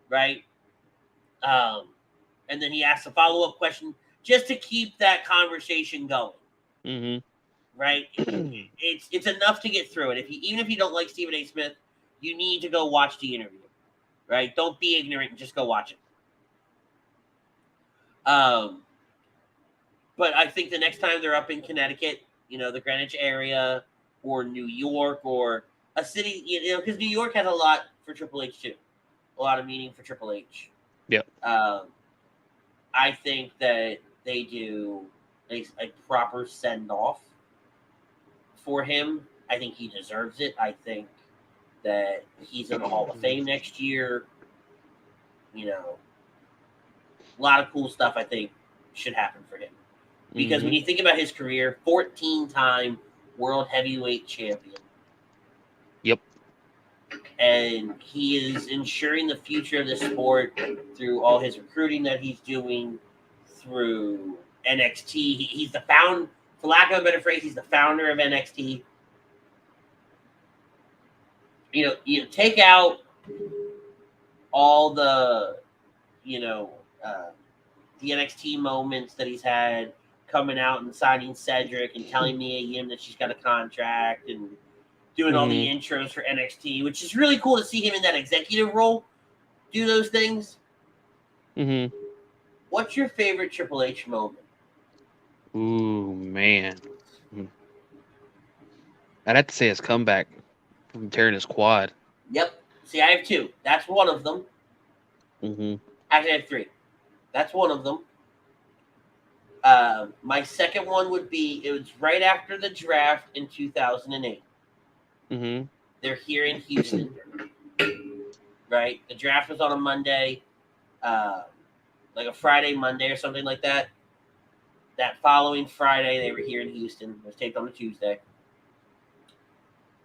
right? And then he asks a follow-up question just to keep that conversation going. Mm-hmm. Right? It's enough to get through it. Even if you don't like Stephen A. Smith, you need to go watch the interview. Right? Don't be ignorant and just go watch it. But I think the next time they're up in Connecticut, the Greenwich area, or New York, or a city, because New York has a lot for Triple H too, a lot of meaning for Triple H. Yep. I think that they do a proper send off for him. I think he deserves it. I think that he's in the Hall of Fame next year. A lot of cool stuff I think should happen for him. Because when you think about his career, 14-time world heavyweight champion. Yep. And he is ensuring the future of the sport through all his recruiting that he's doing, through NXT. He's the for lack of a better phrase, he's the founder of NXT. You take out all the, the NXT moments that he's had, coming out and signing Cedric and telling Mia Yim that she's got a contract and doing all the intros for NXT, which is really cool to see him in that executive role do those things. Mm-hmm. What's your favorite Triple H moment? Ooh, man. I'd have to say his comeback from tearing his quad. Yep. See, I have two. That's one of them. Mm-hmm. Actually, I have three. That's one of them. My second one would be, it was right after the draft in 2008. Mm-hmm. They're here in Houston. Right? The draft was on a Monday, like a Friday, Monday or something like that. That following Friday, they were here in Houston. It was taped on a Tuesday.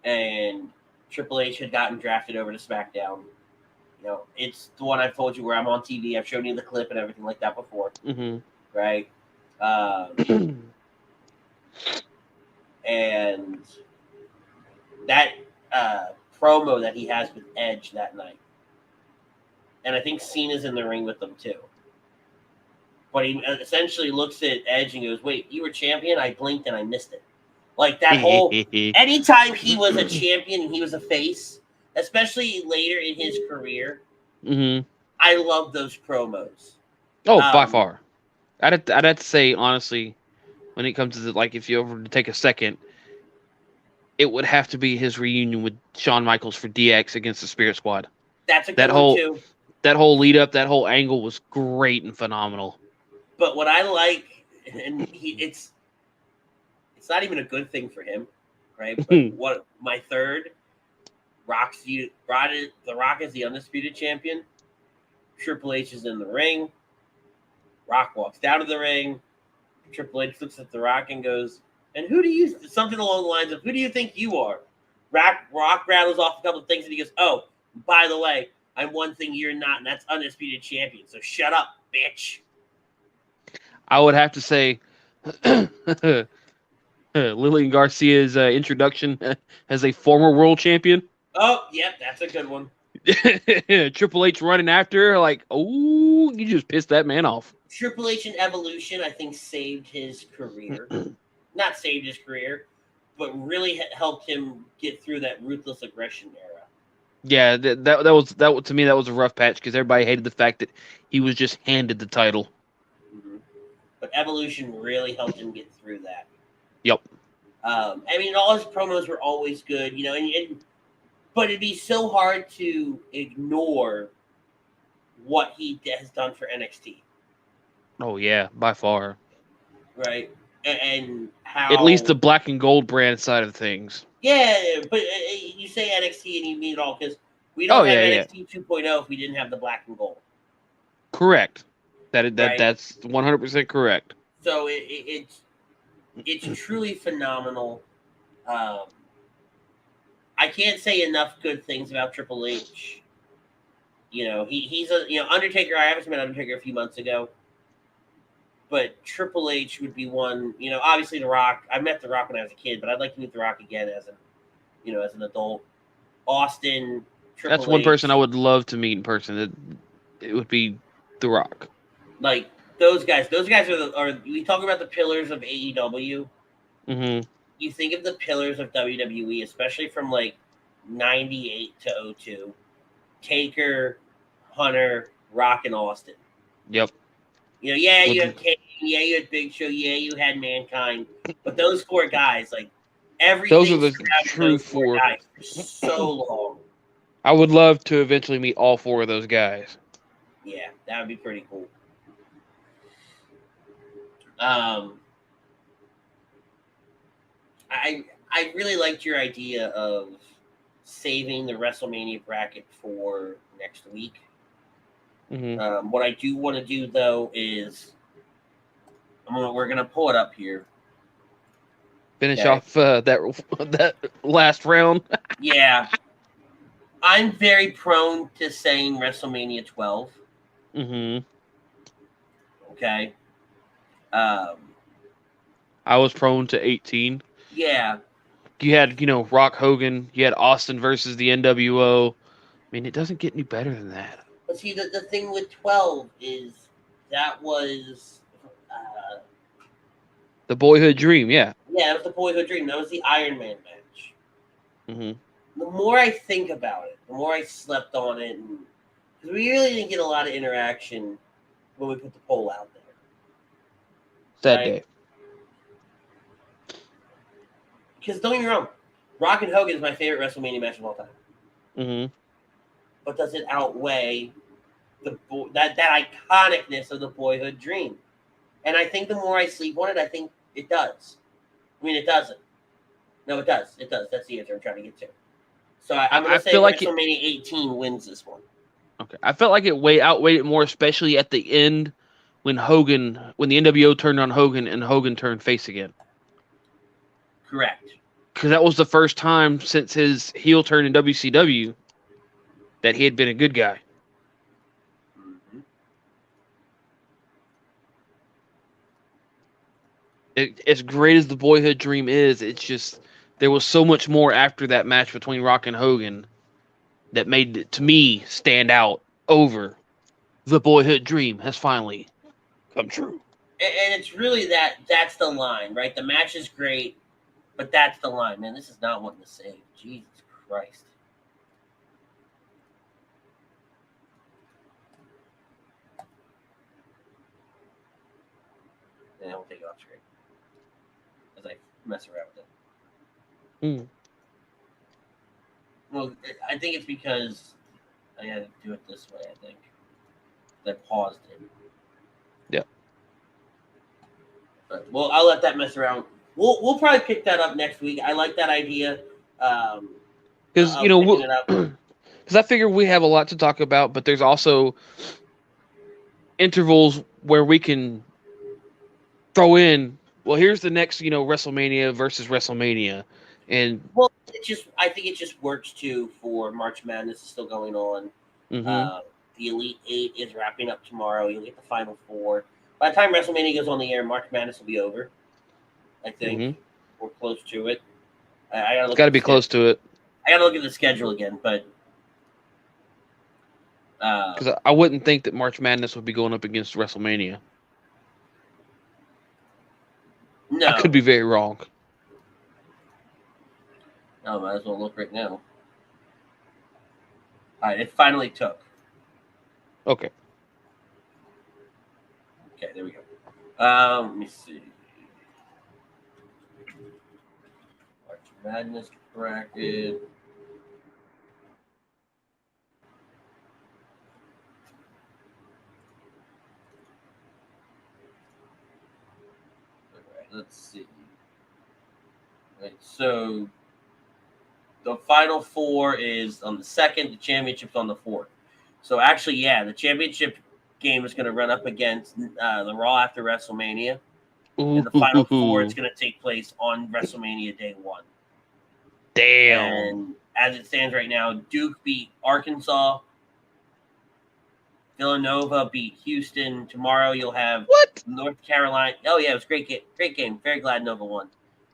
And Triple H had gotten drafted over to SmackDown. It's the one I've told you where I'm on TV. I've shown you the clip and everything like that before. Mm-hmm. Right? And that promo that he has with Edge that night. And I think Cena's in the ring with them too. But he essentially looks at Edge and goes, "Wait, you were champion? I blinked and I missed it." Like that whole, anytime he was a champion and he was a face, especially later in his career, I love those promos. Oh, by far. I'd have to say, honestly, when it comes to if you were to take a second, it would have to be his reunion with Shawn Michaels for DX against the Spirit Squad. That's a good one too. That whole lead up, that whole angle was great and phenomenal. But what I like, and it's not even a good thing for him, right? But what my third, The Rock is the undisputed champion. Triple H is in the ring. Rock walks down to the ring. Triple H looks at The Rock and goes, "And something along the lines of, who do you think you are?" Rock rattles off a couple of things and he goes, "Oh, by the way, I'm one thing you're not, and that's undisputed champion. So shut up, bitch." I would have to say Lillian Garcia's introduction as a former world champion. Oh, yep, that's a good one. Triple H running after her, you just pissed that man off. Triple H in Evolution, I think, saved his career. Not saved his career, but really helped him get through that ruthless aggression era. Yeah, that was to me that was a rough patch because everybody hated the fact that he was just handed the title. Mm-hmm. But Evolution really helped him get through that. Yep. All his promos were always good, but it'd be so hard to ignore what he has done for NXT. Oh yeah, by far. Right, and how at least the black and gold brand side of things. Yeah, but you say NXT and you mean it all because we don't have NXT 2.0 if we didn't have the black and gold. Correct. That's 100% correct. So it's truly phenomenal. I can't say enough good things about Triple H. He's Undertaker. I haven't met Undertaker a few months ago, but Triple H would be one. Obviously The Rock. I met The Rock when I was a kid, but I'd like to meet The Rock again as an adult. Austin. Triple H. That's one person I would love to meet in person. It would be The Rock. Like those guys are we talk about the pillars of AEW. Mm-hmm. You think of the pillars of WWE, especially from like 98 to 02. Taker, Hunter, Rock, and Austin. Yep. You had Kane, you had Big Show, you had Mankind, but those four guys, like everything. Those are the true four guys for so long. I would love to eventually meet all four of those guys. Yeah, that would be pretty cool. I really liked your idea of saving the WrestleMania bracket for next week. Mm-hmm. What I do want to do though is we're gonna pull it up here. Finish off that last round. Yeah, I'm very prone to saying WrestleMania 12. Mm-hmm. Okay. I was prone to 18. Yeah. You had, Rock Hogan. You had Austin versus the NWO. I mean, it doesn't get any better than that. But see, the thing with 12 is that was... the boyhood dream, yeah. Yeah, it was the boyhood dream. That was the Iron Man match. Mm-hmm. The more I think about it, the more I slept on it. Because we really didn't get a lot of interaction when we put the poll out there. Sad day. Because don't get me wrong, Rock and Hogan is my favorite WrestleMania match of all time. Mm-hmm. But does it outweigh that iconicness of the boyhood dream? And I think the more I sleep on it, I think it does. I mean, it doesn't. No, it does. It does. That's the answer I'm trying to get to. So I'm going to say WrestleMania 18 wins this one. Okay. I felt like it outweighed it more, especially at the end when the NWO turned on Hogan and Hogan turned face again. Correct. Because that was the first time since his heel turn in WCW that he had been a good guy. Mm-hmm. As great as the boyhood dream is, it's just there was so much more after that match between Rock and Hogan that made it, to me, stand out over the boyhood dream has finally come true. And it's really that's the line, right? The match is great, but that's the line. Man, this is not one to save. Jesus Christ. And I won't take it off screen as I mess around with it. Well, I think it's because I had to do it this way, I think. I paused it. Yeah. But, well, I'll let that mess around. We'll probably pick that up next week. I like that idea. Because, because I figure we have a lot to talk about, but there's also intervals where we can throw in, well, here's the next, WrestleMania versus WrestleMania. And I think it just works too for March Madness is still going on. Mm-hmm. The Elite Eight is wrapping up tomorrow. You'll get the Final Four. By the time WrestleMania goes on the air, March Madness will be over. I think we're close to it. I gotta look. Got to be close to it. I gotta look at the schedule again, but because I wouldn't think that March Madness would be going up against WrestleMania. No, I could be very wrong. No, might as well look right now. All right, it finally took. Okay. Okay, there we go. Let me see. March Madness bracket. All right, let's see. All right, so the Final Four is on the 2nd, the championship's on the 4th. So actually, yeah, the championship game is going to run up against the Raw after WrestleMania. And the Final Four is going to take place on WrestleMania Day 1. Damn. And as it stands right now, Duke beat Arkansas. Villanova beat Houston. Tomorrow you'll have North Carolina. Oh, yeah, it was a great game. Very glad Nova won.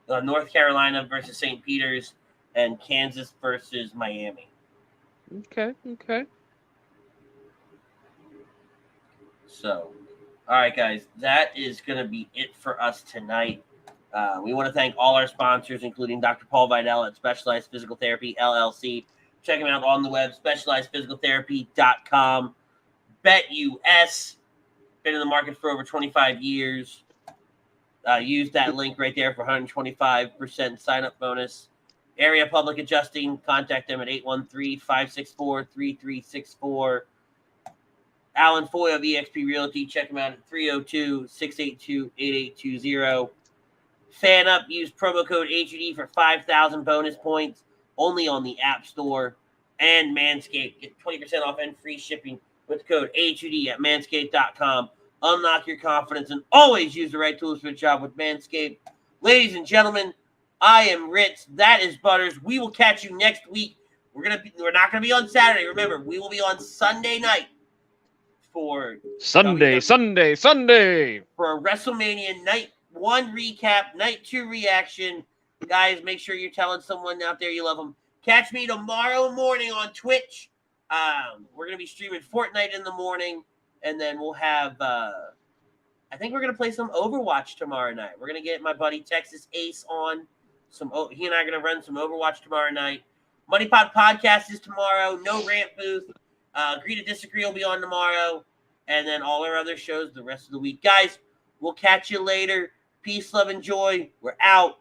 You'll have North Carolina versus St. Peter's and Kansas versus Miami. Okay. So, All right, guys, that is going to be it for us tonight. We want to thank all our sponsors, including Dr. Paul Vidal at Specialized Physical Therapy, LLC. Check him out on the web, specializedphysicaltherapy.com. BetUS, been in the market for over 25 years. Use that link right there for 125% sign-up bonus. Area Public Adjusting, contact them at 813-564-3364. Alan Foy of eXp Realty, check him out at 302-682-8820. Fan Up, use promo code HUD for 5,000 bonus points, only on the App Store. And Manscaped, get 20% off and free shipping with the code HUD at manscaped.com. Unlock your confidence and always use the right tools for the job with Manscaped. Ladies and gentlemen, I am Ritz. That is Butters. We will catch you next week. We're not gonna be on Saturday. Remember, we will be on Sunday night for Sunday for a WrestleMania Night 1 recap, Night 2 reaction. Guys, make sure you're telling someone out there you love them. Catch me tomorrow morning on Twitch. We're gonna be streaming Fortnite in the morning. And then we'll have, I think we're going to play some Overwatch tomorrow night. We're going to get my buddy Texas Ace on. He and I are going to run some Overwatch tomorrow night. Money Pot Podcast is tomorrow. No Rant Booth. Agree to Disagree will be on tomorrow. And then all our other shows the rest of the week. Guys, we'll catch you later. Peace, love, and joy. We're out.